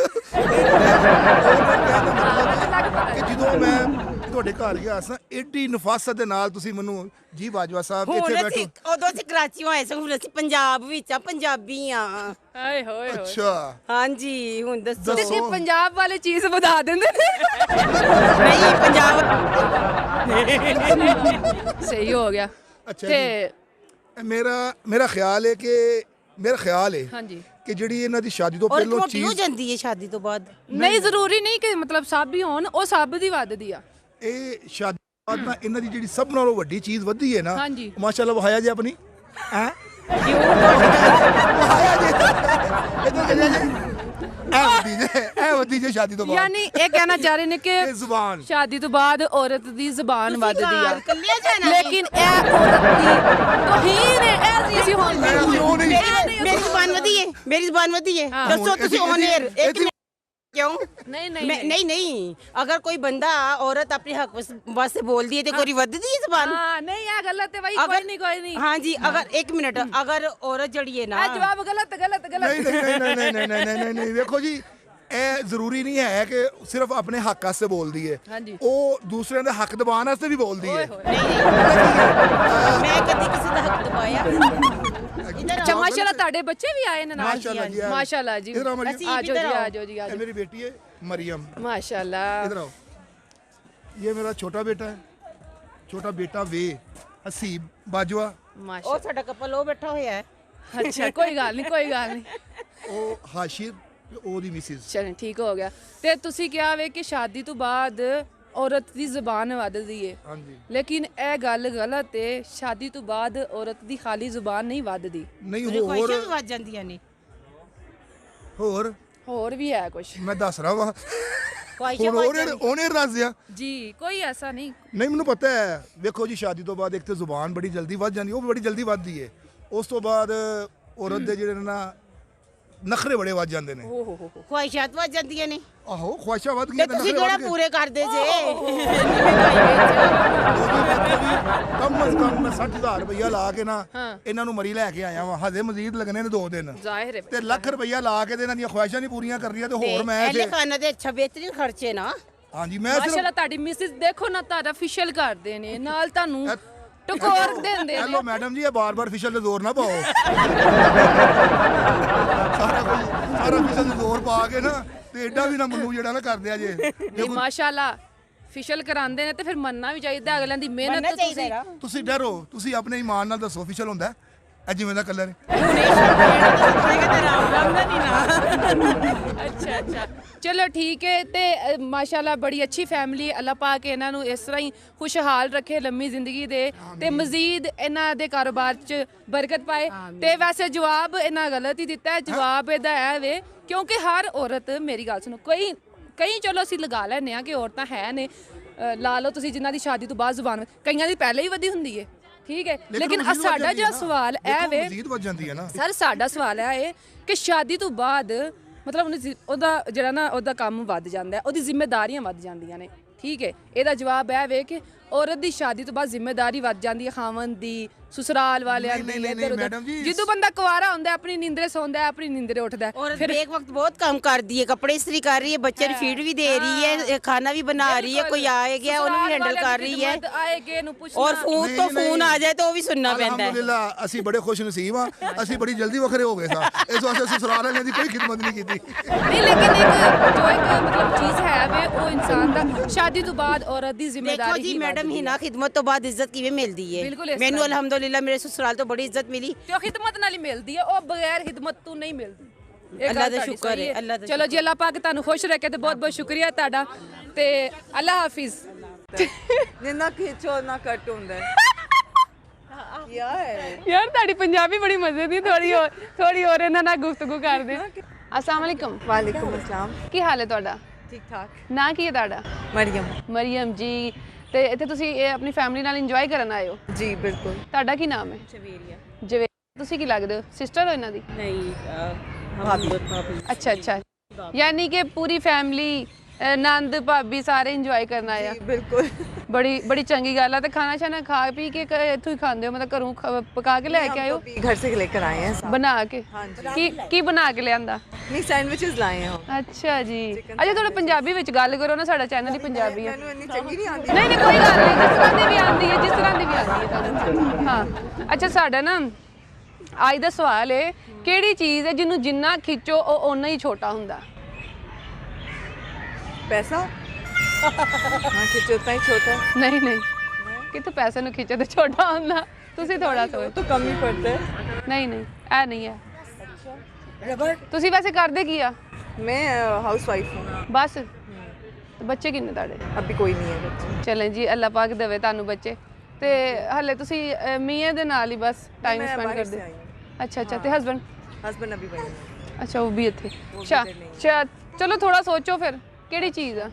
ਕਿ ਜਦੋਂ ਮੈਂ ਤੁਹਾਡੇ ਘਰ ਗਿਆ ਸੀ ਨਾ, ਏਡੀ ਨਫਾਸਤ ਦੇ ਨਾਲ ਤੁਸੀਂ ਮੈਨੂੰ ਜੀ ਬਾਜਵਾ ਸਾਹਿਬ ਹੁਣ ਇੱਥੇ ਅਸੀਂ ਬੈਠੋ। ਉਦੋਂ ਅਸੀਂ ਕਰਾਚੀ ਆਏ ਸੀ, ਹੁਣ ਅਸੀਂ ਪੰਜਾਬ ਵਿੱਚ ਆ, ਪੰਜਾਬੀ ਆ। ਹਾਏ ਹੋਏ ਹੋਏ। ਅੱਛਾ ਹਾਂਜੀ ਹੁਣ ਦੱਸੋ। ਤੁਸੀਂ ਪੰਜਾਬ ਵਾਲੇ ਚੀਜ਼ ਵਧਾ ਦਿੰਦੇ ਨੇ। ਨਹੀਂ ਪੰਜਾਬ ਸਹੀ ਹੋ ਗਿਆ। ਅੱਛਾ ਤੇ ਮੇਰਾ ਖਿਆਲ ਹੈ ਹਾਂਜੀ ਕਿ ਜਿਹੜੀ ਇਹਨਾਂ ਦੀ ਸ਼ਾਦੀ ਤੋਂ ਔਰ ਪਹਿਲਾਂ ਮੋਟੀ ਹੋ ਚੀਜ਼ ਜਾਂਦੀ ਹੈ ਸ਼ਾਦੀ ਤੋਂ ਬਾਅਦ। ਨਹੀਂ ਜ਼ਰੂਰੀ ਨਹੀਂ ਕਿ ਮਤਲਬ ਸਭ ਹੀ ਹੋਣ, ਉਹ ਸਭ ਦੀ ਵੱਧਦੀ ਆ। ਇਹ ਸ਼ਾਦੀ ਤੋਂ ਬਾਅਦ ਨਾ ਇਹਨਾਂ ਦੀ ਜਿਹੜੀ ਸਭ ਨਾਲੋਂ ਵੱਡੀ ਚੀਜ਼ ਵੱਧੀ ਹੈ ਨਾ, ਹਾਂਜੀ। ਮਾਸ਼ਾਅੱਲਾ ਵਹਾਇਆ ਜੇ ਆਪਣੀ ਹੈ ਇਹ ਵੱਡੀ ਜੇ ਸ਼ਾਦੀ ਤੋਂ ਬਾਅਦ ਯਾਨੀ ਇਹ ਕਹਿਣਾ ਚਾਹ ਰਹੇ ਨੇ ਕਿ ਇਹ ਜ਼ੁਬਾਨ ਸ਼ਾਦੀ ਤੋਂ ਬਾਅਦ ਔਰਤ ਦੀ ਜ਼ੁਬਾਨ ਵੱਧਦੀ ਆ, ਕੱਲਿਆ ਜਾਣਾ ਲੇਕਿਨ ਇਹ ਔਰਤ ਦੀ ਤੋਹੀਨ ਹੈ। ਇਹ ਅਸੀਂ ਹੁਣ ਉਹ ਨਹੀਂ ਮੇਰੀ ਜ਼ੁਬਾਨ ਵਧੀ ਹੈ, ਮੇਰੀ ਜ਼ੁਬਾਨ ਵਧੀ ਹੈ। ਹਾਂ। ਦੱਸੋ ਤੁਸੀਂ ਔਨ 에ਅਰ ਇੱਕ ਮਿੰਟ ਕਿਉਂ? ਨਹੀਂ ਨਹੀਂ ਅगर कोई बंदा औरत अपने हक वास्ते बोल दी है तो कोई ਵੱਧਦੀ है ਜ਼ਬਾन। ਹਾਂ ਨਹੀਂ ਇਹ ਗਲਤ ਹੈ ਭਾਈ। ਕੋਈ ਨਹੀਂ हाँ जी अगर एक मिनट अगर औरत जड़ी है ना ਇਹ ਜਵਾਬ ਗਲਤ ਨਹੀਂ ਨਹੀਂ ਵੇਖੋ ਜੀ, ਇਹ ਜ਼ਰੂਰੀ ਨਹੀਂ ਹੈ ਕਿ ਸਿਰਫ ਆਪਣੇ ਹੱਕ ਵਾਸਤੇ ਬੋਲਦੀ ਹੈ, ਹਾਂਜੀ। ਉਹ ਦੂਸਰਿਆਂ ਦੇ ਹੱਕ ਦਬਾਉਣ ਵਾਸਤੇ ਵੀ ਬੋਲਦੀ ਹੈ। मैं कभी किसी का हक दबाया इधर ਅੱਛਾ ਮਾਸ਼ਾਅੱਲਾ ਤੁਹਾਡੇ ਬੱਚੇ ਵੀ ਆਏ ਨੇ ਨਾਲ? माशाल्लाह जी माशाल्लाह जी। इधर आओ मरियम, ਅਸੀਂ आ जाओ जी, इधर आओ। आ जाओ जी, आ ये जाओ। मेरी बेटी है मरियम, माशाल्लाह इधर आओ। ये मेरा छोटा बेटा है, छोटा बेटा वे हसीब बाजवा, माशाल्लाह। ਉਹ ਸਾਡਾ ਕਪਲ ਉਹ ਬੈਠਾ ਹੋਇਆ ਹੈ। ਅੱਛਾ ਕੋਈ ਗੱਲ ਨਹੀਂ। ਉਹ ਹਾਸ਼ਿਰ ਉਹਦੀ ਮਿਸਿਸ। ਚਲੋ ਠੀਕ ਹੋ ਗਿਆ। ਤੇ ਤੁਸੀਂ ਕਿਹਾ ਵੇ ਕਿ ਸ਼ਾਦੀ ਤੋਂ ਬਾਅਦ ਔਰਤ ਦੀ ਜ਼ੁਬਾਨ ਵੱਧਦੀ ਏ, ਹਾਂਜੀ ਲੇਕਿਨ ਇਹ ਗੱਲ ਗਲਤ ਏ। ਸ਼ਾਦੀ ਤੋਂ ਬਾਅਦ ਔਰਤ ਦੀ ਖਾਲੀ ਜ਼ੁਬਾਨ ਨਹੀਂ ਵੱਧਦੀ, ਨਹੀਂ ਖੁਆਇਸ਼ਾਂ ਹੋਰ ਵੀ ਵੱਜ ਜਾਂਦੀਆਂ ਨੇ। ਹੋਰ ਵੀ ਹੈ ਕੁਝ ਮੈਂ ਦੱਸ ਰਹਾ ਵਾਂ ਖੁਆਇਸ਼ਾਂ ਹੁਣ ਵੱਜ ਉਹਨੇ ਦੱਸਿਆ ਜੀ। ਕੋਈ ਐਸਾ ਨਹੀਂ। ਨਹੀਂ, ਮੈਨੂੰ ਪਤਾ ਹੈ। ਵੇਖੋ ਜੀ, ਸ਼ਾਦੀ ਤੋਂ ਬਾਅਦ ਇੱਕ ਤੇ ਜ਼ੁਬਾਨ ਬੜੀ ਜਲਦੀ ਵੱਧ ਜਾਂਦੀ, ਉਹ ਵੀ ਬੜੀ ਜਲਦੀ ਵੱਧਦੀ ਹੈ। ਉਸ ਤੋਂ ਬਾਅਦ ਔਰਤ ਦੇ ਜਿਹੜੇ ਨਾ ਨਖਰੇ ਬੜੇ ਵੱਧ ਜਾਂਦੇ ਨੇ। ਖੁਆਇਸ਼ਾਂ ਵੱਜ ਜਾਂਦੀਆਂ ਨੇ। ਆਹੋ, ਖੁਆਇਸ਼ਾਂ ਵੱਧ ਤੇ ਗਈਆਂ ਤੁਸੀਂ ਨਖਰੇ ਕਿਹੜਾ ਵੱਧ ਗਏ। ਪੂਰੇ ਕਰਦੇ ਜੇ? ਕਮ ਅਜ਼ ਕਮ ਮੈਂ 60,000 ਰੁਪਇਆ ਲਾ ਕੇ ਨਾ ਹਾਂ। ਇਹਨਾਂ ਨੂੰ ਮਰੀ ਲੈ ਕੇ ਆਇਆ ਵਾਂ। ਹਜੇ ਮਜ਼ੀਦ ਲੱਗਣੇ ਨੇ 2 ਦਿਨ, ਜ਼ਾਹਿਰ ਹੈ ਤੇ ਲੱਖ ਰੁਪਇਆ ਲਾ ਕੇ ਤੇ ਇਹਨਾਂ ਦੀਆਂ ਖੁਆਇਸ਼ਾਂ ਨਹੀਂ ਪੂਰੀਆਂ ਕਰ ਰਹੀਆਂ, ਤੇ ਹੋਰ ਮੈਂ ਇਹਲੇ ਇੱਥੇ ਖਾਣਾ ਦੇ ਅੱਛਾ ਬਿਹਤਰੀਨ ਖਰਚੇ ਨਾ। ਹਾਂਜੀ ਮੈਂ ਸਿਰਫ ਮਾਸ਼ਾਅੱਲਾ ਤੁਹਾਡੀ ਮਿਸਿਸ ਦੇਖੋ ਨਾ, ਤੁਹਾਡਾ ਫਿਸ਼ਲ ਕਰਦੇ ਨੇ ਨਾਲ, ਤੁਹਾਨੂੰ ਟਕੋਰ ਦਿੰਦੇ ਨੇ। ਹੈਲੋ ਮੈਡਮ ਜੀ, ਇਹ ਬਾਰ-ਬਾਰ ਫਿਸ਼ਲ ਤੇ ਜ਼ੋਰ ਨਾ ਪਾਓ। ਸਾਰਾ ਫਿਸ਼ਲ ਤੇ ਜ਼ੋਰ ਪਾ ਕੇ ਨਾ ਤੇ ਐਡਾ ਵੀ ਨਾ ਮੰਨੂ ਜਿਹੜਾ ਨਾ ਕਰਦੇ ਆ ਜੇ। ਨਹੀਂ ਮਾਸ਼ਾਅੱਲਾ ਫਿਸ਼ਲ ਕਰਾਉਂਦੇ ਨੇ ਤੇ ਫਿਰ ਮੰਨਣਾ ਵੀ ਚਾਹੀਦਾ ਅਗਲਿਆਂ ਦੀ ਮਿਹਨਤ। ਮੰਨਣਾ ਤੁਸੀਂ ਚਾਹੀਦਾ ਨਾ। ਤੁਸੀਂ ਡਰੋ, ਤੁਸੀਂ ਆਪਣੇ ਈਮਾਨ ਨਾਲ ਦੱਸੋ ਫਿਸ਼ਲ ਹੁੰਦਾ ਹੈ ਜਿਵੇਂ ਦਾ ਕਲਰ ਹੈ। ਅੱਛਾ ਚਲੋ ਠੀਕ ਹੈ। ਤੇ ਮਾਸ਼ਾਅੱਲਾ ਬੜੀ ਅੱਛੀ ਫੈਮਿਲੀ, ਅੱਲਾਹ ਪਾਕ ਇਹਨਾਂ ਨੂੰ ਇਸ ਤਰ੍ਹਾਂ ਹੀ ਖੁਸ਼ਹਾਲ ਰੱਖੇ, ਲੰਮੀ ਜ਼ਿੰਦਗੀ ਦੇ ਤੇ ਮਜ਼ੀਦ ਇਹਨਾਂ ਦੇ ਕਾਰੋਬਾਰ 'ਚ ਬਰਕਤ ਪਾਏ। ਤੇ ਵੈਸੇ ਜਵਾਬ ਇਹਨਾਂ ਗਲਤ ਹੀ ਦਿੱਤਾ ਹੈ। ਜਵਾਬ ਇਹਦਾ ਹੈ ਵੇ ਕਿਉਂਕਿ ਹਰ ਔਰਤ, ਮੇਰੀ ਗੱਲ ਸੁਣੋ, ਕਈ ਚਲੋ ਅਸੀਂ ਲਗਾ ਲੈਂਦੇ ਹਾਂ ਕਿ ਔਰਤਾਂ ਹੈ ਨੇ, ਲਾ ਲਓ ਤੁਸੀਂ ਜਿਨ੍ਹਾਂ ਦੀ ਸ਼ਾਦੀ ਤੋਂ ਬਾਅਦ ਜ਼ੁਬਾਨ ਕਈਆਂ ਦੀ ਪਹਿਲੇ ਹੀ ਵਧੀ ਹੁੰਦੀ ਹੈ, ਠੀਕ ਹੈ। ਲੇਕਿਨ ਮਜ਼ੀਦ ਵੱਧ ਸਾਡਾ ਜਾਂਦੀ ਜਿਹੜਾ ਹੈ ਨਾ। ਸਵਾਲ ਇਹ ਵੇ ਮਜ਼ੀਦ ਵੱਧ ਜਾਂਦੀ ਹੈ ਨਾ। ਸਰ, ਸਾਡਾ ਸਵਾਲ ਹੈ ਕਿ ਸ਼ਾਦੀ ਤੋਂ ਬਾਅਦ ਮਤਲਬ ਉਹਦਾ ਜਿਹੜਾ ਨਾ ਉਹਦਾ ਕੰਮ ਵੱਧ ਜਾਂਦਾ ਹੈ, ਉਹਦੀ ਜ਼ਿੰਮੇਵਾਰੀਆਂ ਵੱਧ ਜਾਂਦੀਆਂ ਨੇ, ਠੀਕ ਹੈ। ਇਹਦਾ ਜਵਾਬ ਇਹ ਵੇ ਕਿ ਔਰਤ ਦੀ ਸ਼ਾਦੀ ਤੋਂ ਬਾਅਦ ਜ਼ਿੰਮੇਵਾਰੀ ਵੱਧ ਜਾਂਦੀ ਹੈ, ਖਾਵਨ ਦੀ, ਸਸੁਰਾਲ ਵਾਲਿਆਂ ਦੀ, ਇੱਧਰ ਉੱਧਰ। ਮੈਡਮ ਜੀ, ਜਦੋਂ ਬੰਦਾ ਕੁਆਰਾ ਹੁੰਦਾ ਆਪਣੀ ਨੀਂਦਰੇ ਸੌਂਦਾ, ਆਪਣੀ ਨੀਂਦਰੇ ਉੱਠਦਾ, औरत एक वक्त बहुत काम करती है, कपड़े इस्त्री कर रही है, बच्चे की फीड भी दे रही है, खाना भी बना रही है, कोई आए गया उन्हें भी हैंडल कर रही है, ਆਏਗੇ ਨੂੰ ਪੁੱਛਣਾ। और फोन तो फोन आ जाए तो वो भी सुनना पैंदा है। ਅਲਹਮਦੁਲਿਲਾ, ਅਸੀਂ ਬੜੇ ਖੁਸ਼ ਨਸੀਬ ਹਾਂ। ਅਸੀਂ ਬੜੀ ਜਲਦੀ ਵੱਖਰੇ ਹੋ ਗਏ ਸਾਂ, ਇਸ ਵਾਸਤੇ ਸਸੁਰਾਲ ਵਾਲਿਆਂ ਦੀ ਕੋਈ ਖਿਦਮਤ ਨਹੀਂ ਕੀਤੀ। ਨਹੀਂ, ਲੇਕਿਨ ਇੱਕ ਮਤਲਬ ਚੀਜ਼ ਹੈ ਵੇ ਉਹ ਇਨਸਾਨ ਦਾ ਸ਼ਾਦੀ ਤੋਂ ਬਾਅਦ ਔਰਤ ਦੀ देखो ਜ਼ਿੰਮੇਵਾਰੀ जी ਹੀ मैडम ਵੱਧਦੀ ही ਹੈ। ना खिदमत तो बाद इज्जत किवें मिलदी है। बिल्कुल इस मैनू तरह। अल्हम्दुलिल्लाह मेरे ससुराल तो बड़ी इज्जत मिली। ਤੇ ਉਹ ਖਿਦਮਤ ਨਾਲ ਹੀ ਮਿਲਦੀ ਹੈ, ਉਹ ਬਗੈਰ ਖਿਦਮਤ ਤੋਂ ਨਹੀਂ ਮਿਲਦੀ। ਇਹ ਅੱਲਾ ਗੱਲ ਦਾ ਤੁਹਾਡੀ ਸ਼ੁਕਰ ਸਹੀ ਹੈ, ਅੱਲਾ ਦਾ ਚਲੋ ਜੀ, ਅੱਲਾਹ ਪਾਕ ਤੁਹਾਨੂੰ ਖੁਸ਼ ਰੱਖੇ ਤੇ ਬਹੁਤ ਬਹੁਤ ਸ਼ੁਕਰੀਆ ਤੁਹਾਡਾ ਤੇ ਅੱਲਾਹ ਹਾਫਿਜ਼। ਜਿੰਨਾ ਖਿੱਚੋ ਨਾ ਕੱਟ ਹੁੰਦਾ ਹੈ। ਯਾਰ ਤੁਹਾਡੀ ਪੰਜਾਬੀ ਬੜੀ ਮਜ਼ੇ ਦੀ, ਥੋੜੀ ਹੋਰ ਇਹਨਾਂ ਨਾਲ ਗੁਫ਼ਤਗੂ ਕਰਦੇ ਹਾਂ। अस्सलाम वालेकुम। वालेकुम अस्सलाम। ਕੀ ਹਾਲ ਹੈ ਤੁਹਾਡਾ? ठीक ठाक। ਨਾਂ ਕੀ ਹੈ ਤੁਹਾਡਾ? मरियम। ਮਰੀਮ ਜੀ, ਤੇ ਇੱਥੇ ਤੁਸੀਂ ਇਹ ਆਪਣੀ ਫੈਮਿਲੀ ਨਾਲ ਇੰਜੋਏ ਕਰਨ ਆਏ ਹੋ? जी बिल्कुल। ਤੁਹਾਡਾ ਕੀ ਨਾਮ ਹੈ? ਜਵੇ ਤੁਸੀਂ ਕੀ ਲੱਗਦੇ ਹੋ? ਸਿਸਟਰ ਹੋ ਇਹਨਾਂ ਦੀ? नहीं भाभी ਅੱਛਾ ਅੱਛਾ, ਯਾਨੀ ਕਿ ਪੂਰੀ ਫੈਮਿਲੀ ਨੰਦ ਭਾਬੀ ਸਾਰੇ ਇੰਜੋਏ ਕਰਨ ਆਏ ਆ। जी बिल्कुल। ਬੜੀ ਚੰਗੀ ਗੱਲ ਆ। ਤੇ ਖਾਣਾ ਛਾਣਾ ਖਾ ਪੀ ਕੇ ਇੱਥੋਂ ਹੀ ਖਾਂਦੇ ਹੋ, ਮਤਲਬ ਘਰੋਂ ਪਕਾ ਕੇ ਲੈ ਕੇ ਆਏ ਹੋ? अभी घर से लेकर आए हैं साथ। ਬਣਾ ਕੇ? हाँ जी। ਕੀ ਬਣਾ ਕੇ ਲਿਆਂਦਾ? नहीं सैंडविचेस लाए हैं हम। ਅੱਛਾ ਜੀ। ਅੱਛਾ ਥੋੜਾ ਪੰਜਾਬੀ ਵਿੱਚ ਗੱਲ ਕਰੋ ਨਾ, ਸਾਡਾ ਚੈਨਲ ਹੀ ਪੰਜਾਬੀ ਹੈ। मैंने इतनी चंगी नहीं आती। ਨਹੀਂ ਕੋਈ ਗੱਲ ਨਹੀਂ, ਜਿਸ ਤਰ੍ਹਾਂ ਦੀ ਵੀ ਆਉਂਦੀ ਹੈ, ਜਿਸ ਤਰ੍ਹਾਂ ਦੀ ਵੀ ਆਉਂਦੀ ਹੈ ਤੁਹਾਨੂੰ। ਹਾਂ ਅੱਛਾ, ਸਾਡਾ ਨਾ ਅੱਜ ਦਾ ਸਵਾਲ ਹੈ, ਕਿਹੜੀ ਚੀਜ਼ ਹੈ ਜਿਹਨੂੰ ਜਿੰਨਾ ਖਿੱਚੋ ਉਹ ਓਨਾ ਹੀ ਛੋਟਾ ਹੁੰਦਾ? पैसा। हाँ खिंचो उतना ही छोटा है। ਨਹੀਂ ਕਿਤੇ ਪੈਸੇ ਨੂੰ ਖਿੱਚੋ ਤੇ ਛੋਟਾ ਹੁੰਦਾ। ਤੁਸੀਂ ਥੋੜਾ ਸੋਚੋ। तो कम ही पड़ता है। ਨਹੀਂ ਇਹ ਨਹੀਂ ਹੈ। ਤੁਸੀਂ ਵੈਸੇ ਕਰਦੇ ਕੀ ਆ? मैं हाउस वाइफ हूँ। ਬਸ ਤੇ ਬੱਚੇ ਕਿੰਨੇ ਤੁਹਾਡੇ? अभी कोई नहीं है बच्चे। ਚਲੋ ਜੀ, ਅੱਲਾਹ ਪਾਕ ਦੇਵੇ ਤੁਹਾਨੂੰ ਬੱਚੇ। ਤੇ ਹਲੇ ਤੁਸੀਂ ਮੀਆਂ ਦੇ ਨਾਲ ਹੀ ਬਸ ਟਾਈਮ मैं ਸਪੈਂਡ बाहर ਕਰਦੇ? से आई हूँ। ਅੱਛਾ ਅੱਛਾ, ਤੇ ਹਸਬੰਡ? हस्बैंड अभी वही है। ਅੱਛਾ ਉਹ ਵੀ ਇੱਥੇ। ਅੱਛਾ ਚਲੋ ਥੋੜਾ ਸੋਚੋ ਫਿਰ ਕਿਹੜੀ ਚੀਜ਼ ਆ?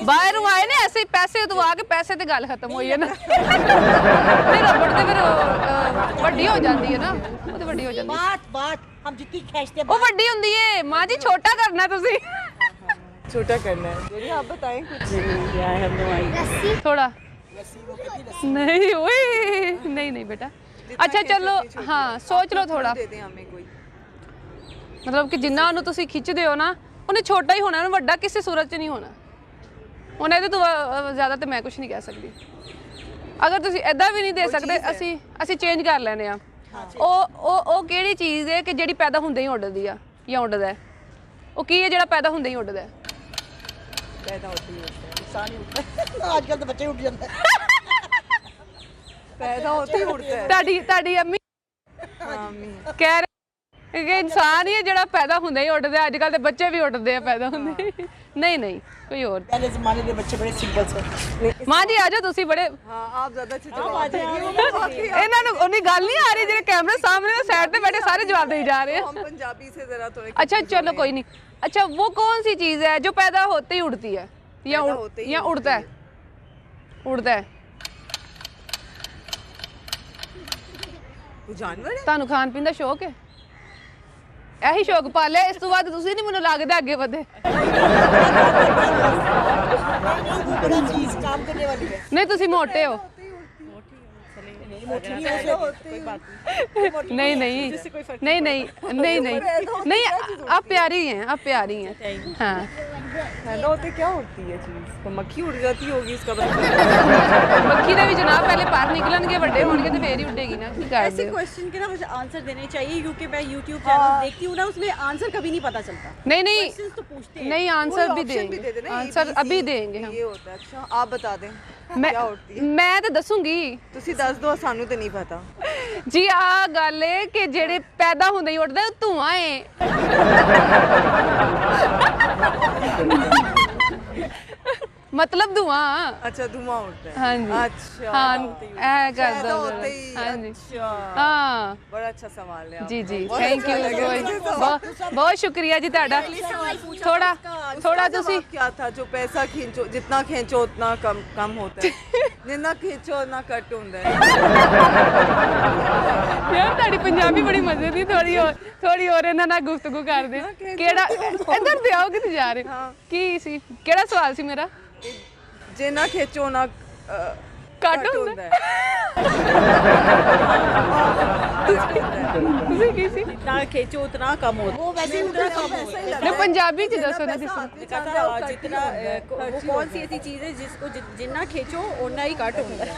ਬਾਹਰੋਂ ਆਏ ਨੇ ਐਸੇ ਹੀ ਪੈਸੇ ਤੋਂ ਆ ਕੇ ਪੈਸੇ ਤੇ ਗੱਲ ਖਤਮ ਹੋਈ ਹੈ ਨਾ। ਨਹੀਂ ਰਬੜ ਤੇ ਫਿਰ ਵੱਡੀ ਹੋ ਜਾਂਦੀ ਹੈ ਨਾ, ਉਹ ਤੇ ਵੱਡੀ ਹੋ ਜਾਂਦੀ ਹੈ। बात हम जितनी खींचते ਉਹ ਵੱਡੀ ਹੁੰਦੀ ਏ ਮਾਂ ਜੀ, ਛੋਟਾ ਕਰਨਾ ਤੁਸੀਂ छोटा करना है। दीदी आप बताएं कुछ। ਥੋੜਾ। ਨਹੀਂ ਓਏ ਨਹੀਂ ਬੇਟਾ। ਅੱਛਾ ਚਲੋ ਹਾਂ ਸੋਚ ਲਓ ਥੋੜਾ। दे दें हमें कोई। ਮਤਲਬ ਕਿ ਜਿੰਨਾ ਉਹਨੂੰ ਤੁਸੀਂ ਖਿੱਚਦੇ ਹੋ ਨਾ, ਉਹਨੇ ਛੋਟਾ ਹੀ ਹੋਣਾ, ਉਹਨੇ ਵੱਡਾ ਕਿਸੇ ਸੂਰਤ 'ਚ ਨਹੀਂ ਹੋਣਾ। ਹੁਣ ਇਹਦੇ ਤੋਂ ਜ਼ਿਆਦਾ ਤੇ ਮੈਂ ਕੁਝ ਨਹੀਂ ਕਹਿ ਸਕਦੀ। ਅਗਰ ਤੁਸੀਂ ਐਦਾਂ ਵੀ ਨਹੀਂ ਦੇ ਸਕਦੇ, ਅਸੀਂ ਚੇਂਜ ਕਰ ਲੈਨੇ ਆ। ਉਹ ਕਿਹੜੀ ਚੀਜ਼ ਹੈ ਕਿ ਜਿਹੜੀ ਪੈਦਾ ਹੁੰਦੇ ਹੀ ਉੱਡਦੀ ਆ ਜਾਂ ਉੱਡਦਾ ਹੈ? ਉਹ ਕੀ ਹੈ ਜਿਹੜਾ ਪੈਦਾ ਹੁੰਦੇ ਹੀ ਉੱਡਦਾ ਹੈ? पैदा होती है इंसान ही उठता है। आजकल तो बच्चे उठ जाते हैं। पैदा होते ही उड़ता है। ਤੁਹਾਡੀ ਅੰਮੀ आमीन। ਕਹਿ ਰਹੇ ਕਿ ਇਨਸਾਨ ਹੀ ਹੈ ਜਿਹੜਾ ਪੈਦਾ ਹੁੰਦਾ ਹੀ ਉੱਡਦਾ। ਅੱਜ ਕੱਲ ਦੇ ਬੱਚੇ ਵੀ ਉੱਡਦੇ ਆ ਪੈਦਾ ਹੁੰਦੇ। ਨਹੀਂ ਕੋਈ ਹੋਰ। पहले जमाने के बच्चे बड़े सिंपल थे। ਮਾਂ ਜੀ ਆ ਜਾਓ, ਤੁਸੀਂ ਬੜੇ हाँ आप ज्यादा अच्छे जवाब दे रही हो। ਇਹਨਾਂ ਨੂੰ ਉਹਨੀ ਗੱਲ ਨਹੀਂ ਆ ਰਹੀ ਜਿਹੜੇ ਕੈਮਰੇ ਸਾਹਮਣੇ ਸਾਈड पे बैठे सारे जवाब दे जा रहे हैं। हम पंजाबी से जरा थोड़े। अच्छा चलो कोई नहीं। अच्छा वो कौन सी चीज़ है जो पैदा होते ही उड़ती है या उड़ता है? उड़ता है। वो जानवर है। ਤੁਹਾਨੂੰ ਖਾਣ ਪੀਣ ਦਾ ਸ਼ੌਕ ਹੈ? ਇਹੀ ਸ਼ੌਕ ਪਾਲਿਆ, ਇਸ ਤੋਂ ਬਾਅਦ ਤੁਸੀਂ ਨਹੀਂ ਮੈਨੂੰ ਲੱਗਦਾ ਅੱਗੇ ਵਧੇ। बड़ा चीज काम करने वाली है। ਨਹੀਂ ਤੁਸੀਂ ਮੋਟੇ ਹੋ। नहीं आप प्यारी हैं, आप प्यारी हैं। हाँ पैदा होते क्या उड़ती है चीज? तो मक्खी उड़ जाती होगी इसका बच्चा। मक्खी ने भी जनाब पहले बाहर निकलणगे, ਵੱਡੇ ਹੋਣਗੇ ਤੇ ਫੇਰ ਹੀ ਉੱਡੇਗੀ ਨਾ। ਕੀ ਕਰਦੇ ऐसे हो? क्वेश्चन के ना मुझे आंसर देने चाहिए, क्योंकि मैं YouTube चैनल देखती हूँ ना, उसमें आंसर कभी नहीं पता चलता। नहीं क्वेश्चंस तो पूछते हैं। नहीं आंसर भी ऑप्शन भी दे देंगे, देना। आंसर अभी देंगे हम। ये होता है। अच्छा आप बता दें क्या उड़ती है। मैं तो दसूंगी। ਤੁਸੀਂ ਦੱਸ ਦਿਓ, ਸਾਨੂੰ ਤੇ ਨਹੀਂ ਪਤਾ। ਜੀ ਆ ਗੱਲ ਹੈ ਕਿ ਜਿਹੜੇ ਪੈਦਾ ਹੁੰਦੇ ਹੀ ਉੱਡਦੇ ਉਹ ਧੂਆਂ ਏ। मतलब धुआं। अच्छा धुआं उड़ता है। हाँ जी। अच्छा हाँ ऐ कर पैदा दो होते ही। हाँ जी अच्छा हाँ बड़ा अच्छा सवाल है जी आपका। जी बहुत थैंक अच्छा यू लगा मुझे सवाल। बहुत शुक्रिया जी ਤੁਹਾਡਾ। थोड़ा उसका ਤੁਸੀਂ जवाब क्या था? जो पैसा खींचो, जितना खींचो उतना कम होता है। जितना खींचो उतना कट होता है। ਯਾਰ ਤੁਹਾਡੀ ਪੰਜਾਬੀ ਬੜੀ ਮਜ਼ੇ ਦੀ। ਥੋੜੀ ਹੋਰ ਇਹਨਾਂ ਨਾਲ ਗੁਫ਼ਤਗੂ ਕਰਦੇ। ਕਿਹੜਾ ਇੱਧਰ ਤੇ ਆਓ, ਕਿੱਥੇ ਜਾ ਰਹੇ ਹੋ? ਕੀ ਸੀ, ਕਿਹੜਾ ਸਵਾਲ ਸੀ ਮੇਰਾ? जितना खींचो ना ਕੱਟ ਹੁੰਦਾ ਹੈ। ਤੁਸੀਂ ਕੀ ਸੀ? जितना खींचो उतना कम होता है। वो वैसे ही उतना कम है। ਨੇ ਪੰਜਾਬੀ ਚ ਦੱਸो ना ਤੁਸੀਂ। जितना वो कौन सी ऐसी चीज है जिसको जितना खींचो उतना ही कट होता है।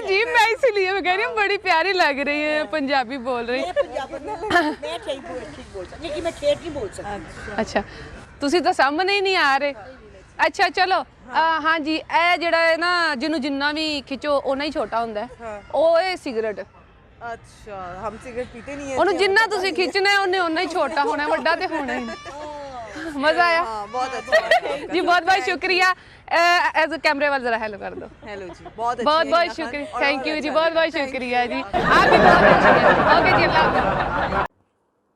जी मैं इसीलिए मैं कह रही हूँ बड़ी प्यारी लग रही है, पंजाबी बोल रही। मैं ठीक बोल सकती, लेकिन मैं ठेठ नहीं बोल सकती। अच्छा ਤੁਸੀਂ ਤਾਂ ਸਾਹਮਣੇ ਹੀ ਨਹੀਂ ਆ ਰਹੇ। ਅੱਛਾ ਚਲੋ ਹਾਂ ਜੀ, ਇਹ ਜਿਹੜਾ ਹੈ ਨਾ ਜਿਹਨੂੰ ਜਿੰਨਾ ਵੀ ਖਿੱਚੋ ਉਹਨਾਂ ਹੀ ਛੋਟਾ ਹੁੰਦਾ ਹੈ, ਉਹ ਹੈ ਸਿਗਰਟ। अच्छा हम सिगरेट पीते नहीं है। ਉਹਨੂੰ ਜਿੰਨਾ ਤੁਸੀਂ ਖਿੱਚਣਾ ਹੈ ਉਹਨੇ ਉਹਨਾਂ ਹੀ ਛੋਟਾ ਹੋਣਾ, ਵੱਡਾ ਤੇ ਹੋਣਾ ਹੀ ਨਹੀਂ। ਮਜ਼ਾ ਆਇਆ? हाँ बहुत अच्छा। जी बहुत बहुत शुक्रिया। एज कैमरे वाल जरा हेलो कर दो। हेलो जी बहुत शुक्रिया। थैंक यू जी, बहुत बहुत शुक्रिया जी, आप भी बहुत अच्छी हैं। ओके जी, अल्लाह हाफ़िज़।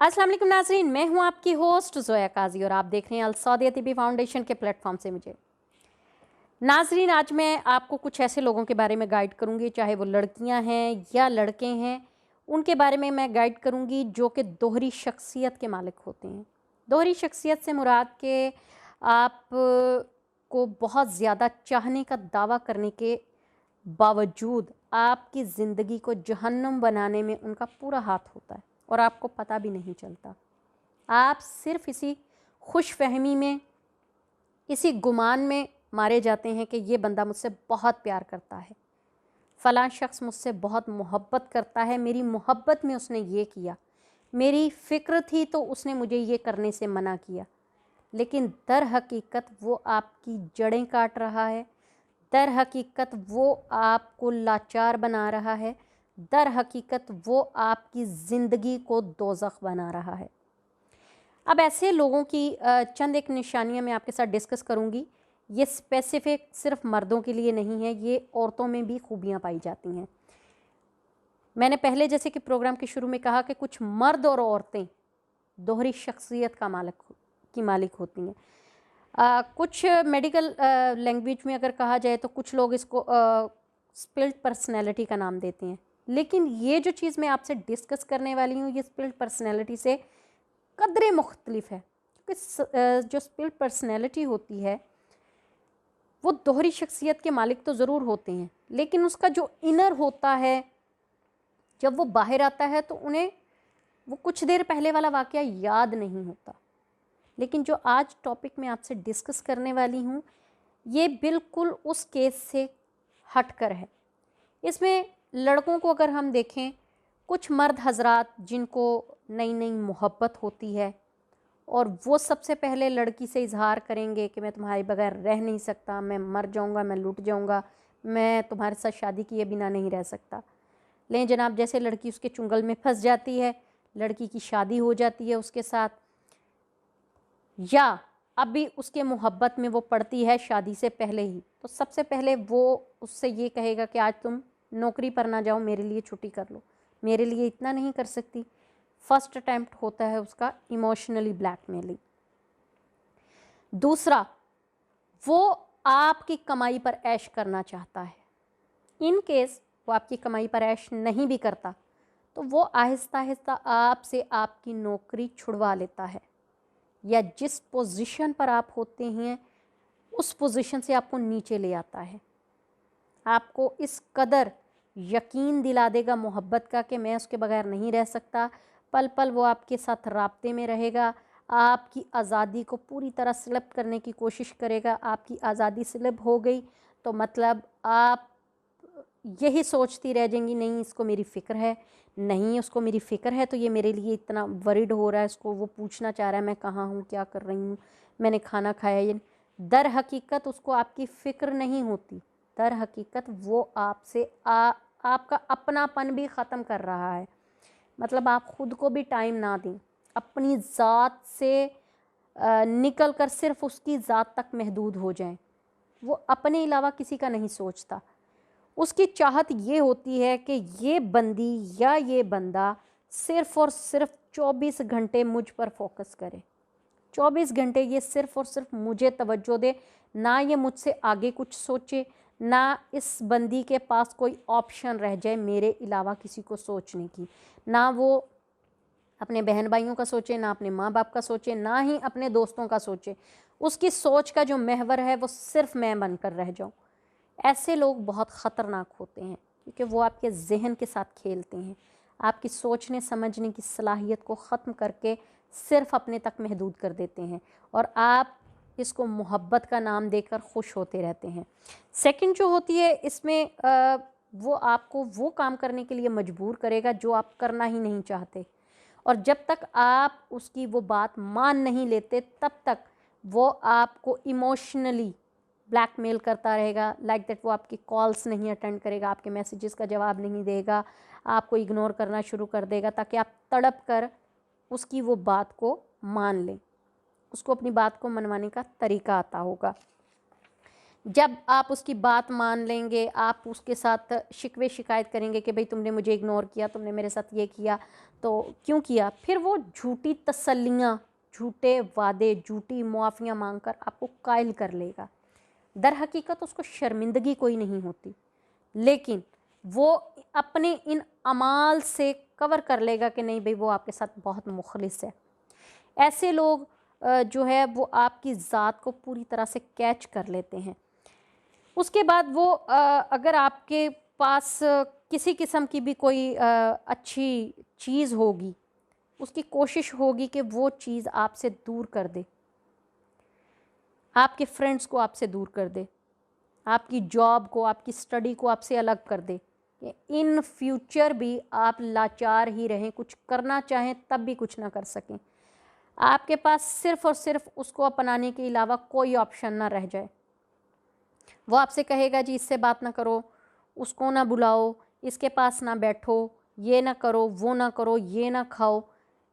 अस्सलाम वालेकुम नाज़रीन, मैं हूं आपकी होस्ट ज़ोया काजी और आप देख रहे हैं अल सौदिया टीवी फाउंडेशन के प्लेटफॉर्म से मुझे। नाज़रीन, आज मैं आपको कुछ ऐसे लोगों के बारे में गाइड करूंगी, चाहे वो लड़कियां हैं या लड़के हैं, उनके बारे में मैं गाइड करूंगी जो कि दोहरी शख्सियत के मालिक होते हैं। दोहरी शख्सियत से मुराद के आप को बहुत ज़्यादा चाहने का दावा करने के बावजूद आपकी ज़िंदगी को जहन्नुम बनाने में उनका पूरा हाथ होता है और आपको पता भी नहीं चलता। आप सिर्फ इसी खुशफहमी में, इसी गुमान में मारे जाते हैं कि ये बंदा मुझसे बहुत प्यार करता है, फ़लाँ शख्स मुझसे बहुत मोहब्बत करता है, मेरी मोहब्बत में उसने ये किया, मेरी फ़िक्र थी तो उसने मुझे ये करने से मना किया। लेकिन दर हकीकत वो आपकी जड़ें काट रहा है, दर हकीकत वो आपको लाचार बना रहा है, दर हकीकत वो आपकी ज़िंदगी को दोज़ख बना रहा है। अब ऐसे लोगों की चंद एक निशानियां मैं आपके साथ डिस्कस करूंगी। ये स्पेसिफिक सिर्फ मर्दों के लिए नहीं है, ये औरतों में भी खूबियां पाई जाती हैं। मैंने पहले जैसे कि प्रोग्राम के शुरू में कहा कि कुछ मर्द और औरतें दोहरी शख्सियत का मालिक होती हैं। कुछ मेडिकल लैंग्वेज में अगर कहा जाए तो कुछ लोग इसको स्पिल्ड पर्सनैलिटी का नाम देते हैं, लेकिन ये जो चीज़ मैं आपसे डिस्कस करने वाली हूँ ये स्पिल्ड पर्सनैलिटी से कदरे मुख्तलिफ है। क्योंकि जो स्पिल्ड पर्सनैलिटी होती है वो दोहरी शख्सियत के मालिक तो ज़रूर होते हैं, लेकिन उसका जो इनर होता है जब वो बाहर आता है तो उन्हें वो कुछ देर पहले वाला वाक़या याद नहीं होता। लेकिन जो आज टॉपिक मैं आपसे डिस्कस करने वाली हूँ ये बिल्कुल उस केस से हटकर है। इसमें लड़कों को अगर हम देखें, कुछ मर्द हजरात जिनको नई नई मोहब्बत होती है और वो सबसे पहले लड़की से इजहार करेंगे कि मैं तुम्हारे बगैर रह नहीं सकता, मैं मर जाऊंगा, मैं लूट जाऊंगा, मैं तुम्हारे साथ शादी किए बिना नहीं रह सकता। लेकिन जनाब जैसे लड़की उसके चुंगल में फंस जाती है, लड़की की शादी हो जाती है उसके साथ, या अभी उसके मोहब्बत में वो पड़ती है शादी से पहले ही, तो सबसे पहले वो उससे ये कहेगा कि आज तुम नौकरी पर ना जाओ, मेरे लिए छुट्टी कर लो, मेरे लिए इतना नहीं कर सकती। फर्स्ट अटैम्प्ट होता है उसका इमोशनली ब्लैकमेलिंग। दूसरा, वो आपकी कमाई पर ऐश करना चाहता है। इन केस वो आपकी कमाई पर ऐश नहीं भी करता तो वो आहिस्ता आहिस्ता आपसे आपकी नौकरी छुड़वा लेता है, या जिस पोजीशन पर आप होते हैं उस पोजीशन से आपको नीचे ले आता है। आपको इस कदर यकीन दिला देगा मोहब्बत का कि मैं उसके बगैर नहीं रह सकता, पल पल वो आपके साथ राब्ते में रहेगा, आपकी आज़ादी को पूरी तरह स्लिप करने की कोशिश करेगा। आपकी आज़ादी स्लिप हो गई तो मतलब आप यही सोचती रह जाएंगी, नहीं इसको मेरी फ़िक्र है, नहीं उसको मेरी फ़िक्र है तो ये मेरे लिए इतना वरीड हो रहा है, इसको वो पूछना चाह रहा है मैं कहाँ हूँ, क्या कर रही हूँ, मैंने खाना खाया या नहीं। दर हकीकत उसको आपकी फ़िक्र नहीं होती, दर हकीकत वो आपसे आपका अपनापन भी ख़त्म कर रहा है। मतलब आप ख़ुद को भी टाइम ना दें, अपनी ज़ात से निकल कर सिर्फ उसकी ज़ात तक महदूद हो जाएं। वो अपने अलावा किसी का नहीं सोचता। उसकी चाहत ये होती है कि ये बंदी या ये बंदा सिर्फ़ और सिर्फ 24 घंटे मुझ पर फोकस करे, 24 घंटे ये सिर्फ़ और सिर्फ मुझे तवज्जो दे, ना ये मुझसे आगे कुछ सोचे, ना इस बंदी के पास कोई ऑप्शन रह जाए मेरे अलावा किसी को सोचने की। ना वो अपने बहन भाइयों का सोचे, ना अपने माँ बाप का सोचे, ना ही अपने दोस्तों का सोचे। उसकी सोच का जो महवर है वो सिर्फ मैं बनकर रह जाऊँ। ऐसे लोग बहुत ख़तरनाक होते हैं क्योंकि वो आपके जहन के साथ खेलते हैं, आपकी सोचने समझने की सलाहियत को ख़त्म करके सिर्फ अपने तक महदूद कर देते हैं और आप इसको मोहब्बत का नाम देकर खुश होते रहते हैं। सेकंड जो होती है इसमें वो आपको वो काम करने के लिए मजबूर करेगा जो आप करना ही नहीं चाहते, और जब तक आप उसकी वो बात मान नहीं लेते तब तक वो आपको इमोशनली ब्लैकमेल करता रहेगा। लाइक दैट वो आपकी कॉल्स नहीं अटेंड करेगा, आपके मैसेजेस का जवाब नहीं देगा, आपको इग्नोर करना शुरू कर देगा ताकि आप तड़प कर उसकी वो बात को मान लें। उसको अपनी बात को मनवाने का तरीका आता होगा। जब आप उसकी बात मान लेंगे, आप उसके साथ शिकवे शिकायत करेंगे कि भाई तुमने मुझे इग्नोर किया, तुमने मेरे साथ ये किया, तो क्यों किया, फिर वो झूठी तसल्लियाँ, झूठे वादे, झूठी मुआफ़ियाँ मांगकर आपको कायल कर लेगा। दर हकीकत उसको शर्मिंदगी कोई नहीं होती, लेकिन वो अपने इन अमाल से कवर कर लेगा कि नहीं भाई वो आपके साथ बहुत मुखलिस है। ऐसे लोग जो है वो आपकी ज़ात को पूरी तरह से कैच कर लेते हैं। उसके बाद वो अगर आपके पास किसी किस्म की भी कोई अच्छी चीज़ होगी, उसकी कोशिश होगी कि वो चीज़ आपसे दूर कर दे, आपके फ्रेंड्स को आपसे दूर कर दे, आपकी जॉब को, आपकी स्टडी को आपसे अलग कर दे, कि इन फ्यूचर भी आप लाचार ही रहें, कुछ करना चाहें तब भी कुछ ना कर सकें, आपके पास सिर्फ़ और सिर्फ उसको अपनाने के अलावा कोई ऑप्शन ना रह जाए। वो आपसे कहेगा जी इससे बात ना करो, उसको ना बुलाओ, इसके पास ना बैठो, ये ना करो, वो ना करो, ये ना खाओ,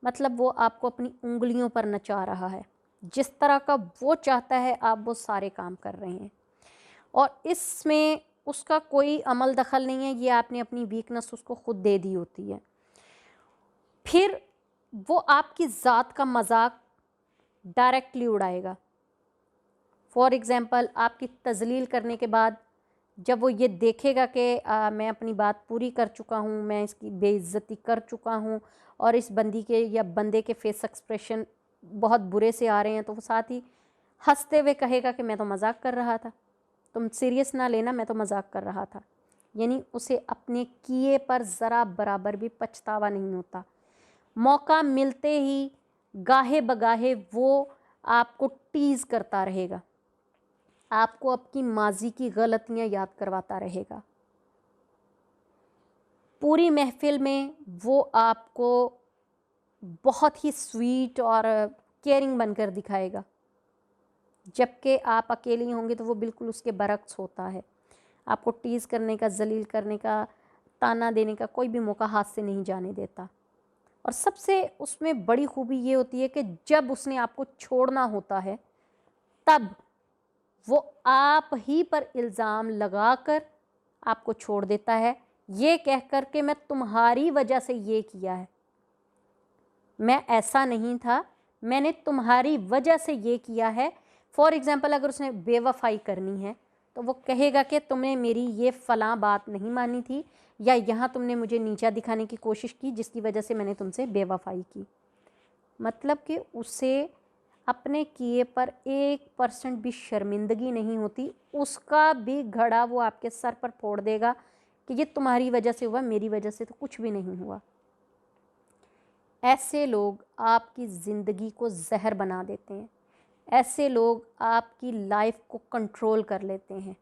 मतलब वो आपको अपनी उंगलियों पर नचा रहा है। जिस तरह का वो चाहता है आप वो सारे काम कर रहे हैं, और इसमें उसका कोई अमल दखल नहीं है, ये आपने अपनी वीकनेस उसको ख़ुद दे दी होती है। फिर वो आपकी ज़ात का मजाक डायरेक्टली उड़ाएगा। फॉर एग्ज़ाम्पल, आपकी तज़लील करने के बाद जब वो ये देखेगा कि मैं अपनी बात पूरी कर चुका हूँ, मैं इसकी बेइज्जती कर चुका हूँ, और इस बंदी के या बंदे के फेस एक्सप्रेशन बहुत बुरे से आ रहे हैं, तो वो साथ ही हंसते हुए कहेगा कि मैं तो मजाक कर रहा था, तुम सीरियस ना लेना, मैं तो मजाक कर रहा था। यानी उसे अपने किए पर ज़रा बराबर भी पछतावा नहीं होता। मौका मिलते ही गाहे बगाहे वो आपको टीज़ करता रहेगा, आपको आपकी माजी की गलतियां याद करवाता रहेगा। पूरी महफिल में वो आपको बहुत ही स्वीट और केयरिंग बनकर दिखाएगा, जबकि आप अकेली होंगे तो वो बिल्कुल उसके बरक्स होता है। आपको टीज़ करने का, जलील करने का, ताना देने का कोई भी मौका हाथ से नहीं जाने देता। और सबसे उसमें बड़ी खूबी ये होती है कि जब उसने आपको छोड़ना होता है तब वो आप ही पर इल्ज़ाम लगाकर आपको छोड़ देता है, ये कहकर के मैं तुम्हारी वजह से ये किया है, मैं ऐसा नहीं था, मैंने तुम्हारी वजह से ये किया है। फॉर एग्ज़ाम्पल, अगर उसने बेवफाई करनी है तो वो कहेगा कि तुमने मेरी ये फ़लाँ बात नहीं मानी थी, या यहाँ तुमने मुझे नीचा दिखाने की कोशिश की जिसकी वजह से मैंने तुमसे बेवफाई की। मतलब कि उसे अपने किए पर 1% भी शर्मिंदगी नहीं होती, उसका भी घड़ा वो आपके सर पर फोड़ देगा कि ये तुम्हारी वजह से हुआ, मेरी वजह से तो कुछ भी नहीं हुआ। ऐसे लोग आपकी ज़िंदगी को जहर बना देते हैं, ऐसे लोग आपकी लाइफ को कंट्रोल कर लेते हैं।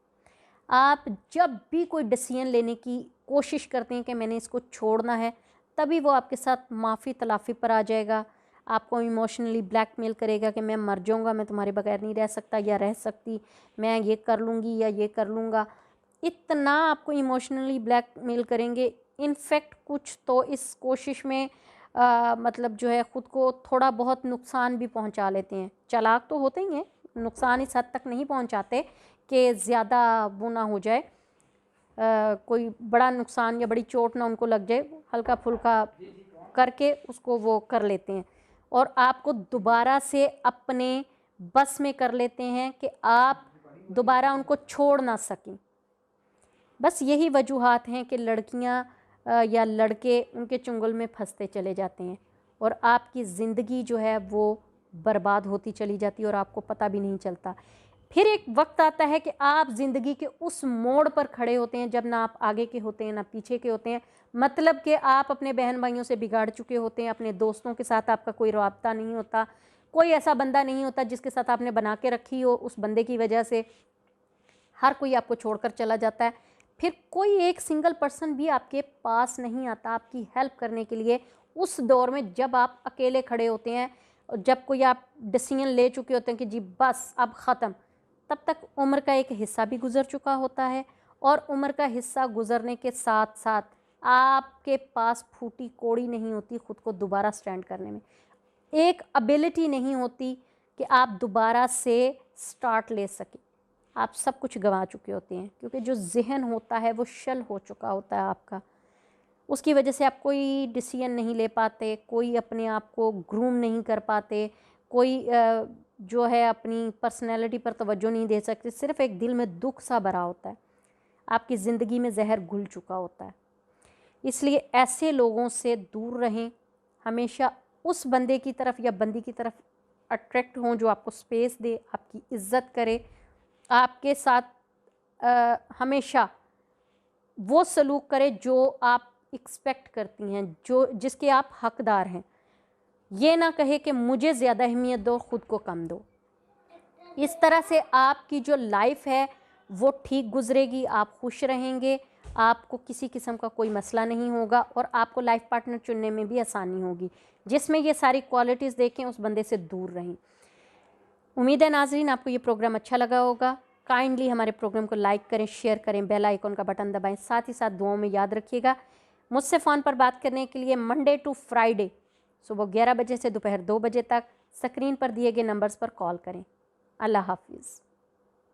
आप जब भी कोई डिसीजन लेने की कोशिश करते हैं कि मैंने इसको छोड़ना है, तभी वो आपके साथ माफ़ी तलाफ़ी पर आ जाएगा, आपको इमोशनली ब्लैकमेल करेगा कि मैं मर जाऊंगा, मैं तुम्हारे बगैर नहीं रह सकता या रह सकती, मैं ये कर लूँगी या ये कर लूँगा। इतना आपको इमोशनली ब्लैकमेल करेंगे। इनफैक्ट कुछ तो इस कोशिश में मतलब जो है ख़ुद को थोड़ा बहुत नुकसान भी पहुंचा लेते हैं। चालाक तो होते ही हैं, नुकसान इस हद तक नहीं पहुंचाते कि ज़्यादा वो ना हो जाए, कोई बड़ा नुकसान या बड़ी चोट ना उनको लग जाए, हल्का फुल्का करके उसको वो कर लेते हैं और आपको दोबारा से अपने बस में कर लेते हैं कि आप दोबारा उनको छोड़ ना सकें। बस यही वजूहात हैं कि लड़कियां या लड़के उनके चुंगल में फंसते चले जाते हैं और आपकी ज़िंदगी जो है वो बर्बाद होती चली जाती है और आपको पता भी नहीं चलता। फिर एक वक्त आता है कि आप ज़िंदगी के उस मोड़ पर खड़े होते हैं जब ना आप आगे के होते हैं ना पीछे के होते हैं, मतलब कि आप अपने बहन भाइयों से बिगाड़ चुके होते हैं, अपने दोस्तों के साथ आपका कोई रब्ता नहीं होता, कोई ऐसा बंदा नहीं होता जिसके साथ आपने बना के रखी हो, उस बंदे की वजह से हर कोई आपको छोड़कर चला जाता है। फिर कोई एक सिंगल पर्सन भी आपके पास नहीं आता आपकी हेल्प करने के लिए उस दौर में जब आप अकेले खड़े होते हैं, जब कोई आप डिसीजन ले चुके होते हैं कि जी बस अब ख़त्म, तब तक उम्र का एक हिस्सा भी गुज़र चुका होता है और उम्र का हिस्सा गुज़रने के साथ साथ आपके पास फूटी कोड़ी नहीं होती ख़ुद को दोबारा स्टैंड करने में, एक एबिलिटी नहीं होती कि आप दोबारा से स्टार्ट ले सकें। आप सब कुछ गंवा चुके होते हैं, क्योंकि जो जहन होता है वो शल हो चुका होता है आपका। उसकी वजह से आप कोई डिसीजन नहीं ले पाते, कोई अपने आप को ग्रूम नहीं कर पाते, कोई जो है अपनी पर्सनैलिटी पर तवज्जो नहीं दे सकते, सिर्फ एक दिल में दुख सा भरा होता है, आपकी ज़िंदगी में जहर घुल चुका होता है। इसलिए ऐसे लोगों से दूर रहें, हमेशा उस बंदे की तरफ या बंदी की तरफ अट्रैक्ट हों जो आपको स्पेस दे, आपकी इज़्ज़त करे, आपके साथ हमेशा वो सलूक करे जो आप एक्सपेक्ट करती हैं, जो जिसके आप हकदार हैं। ये ना कहे कि मुझे ज़्यादा अहमियत दो, ख़ुद को कम दो। इस तरह से आपकी जो लाइफ है वो ठीक गुजरेगी, आप खुश रहेंगे, आपको किसी किस्म का कोई मसला नहीं होगा और आपको लाइफ पार्टनर चुनने में भी आसानी होगी जिसमें ये सारी क्वालिटीज़ देखें, उस बंदे से दूर रहें। उम्मीद है नाज़रीन आपको ये प्रोग्राम अच्छा लगा होगा। काइंडली हमारे प्रोग्राम को लाइक करें, शेयर करें, बेल आइकन का बटन दबाएं, साथ ही साथ दुआओं में याद रखिएगा। मुझसे फ़ोन पर बात करने के लिए मंडे टू फ्राइडे सुबह 11 बजे से दोपहर 2 बजे तक स्क्रीन पर दिए गए नंबर्स पर कॉल करें। अल्लाह हाफिज़।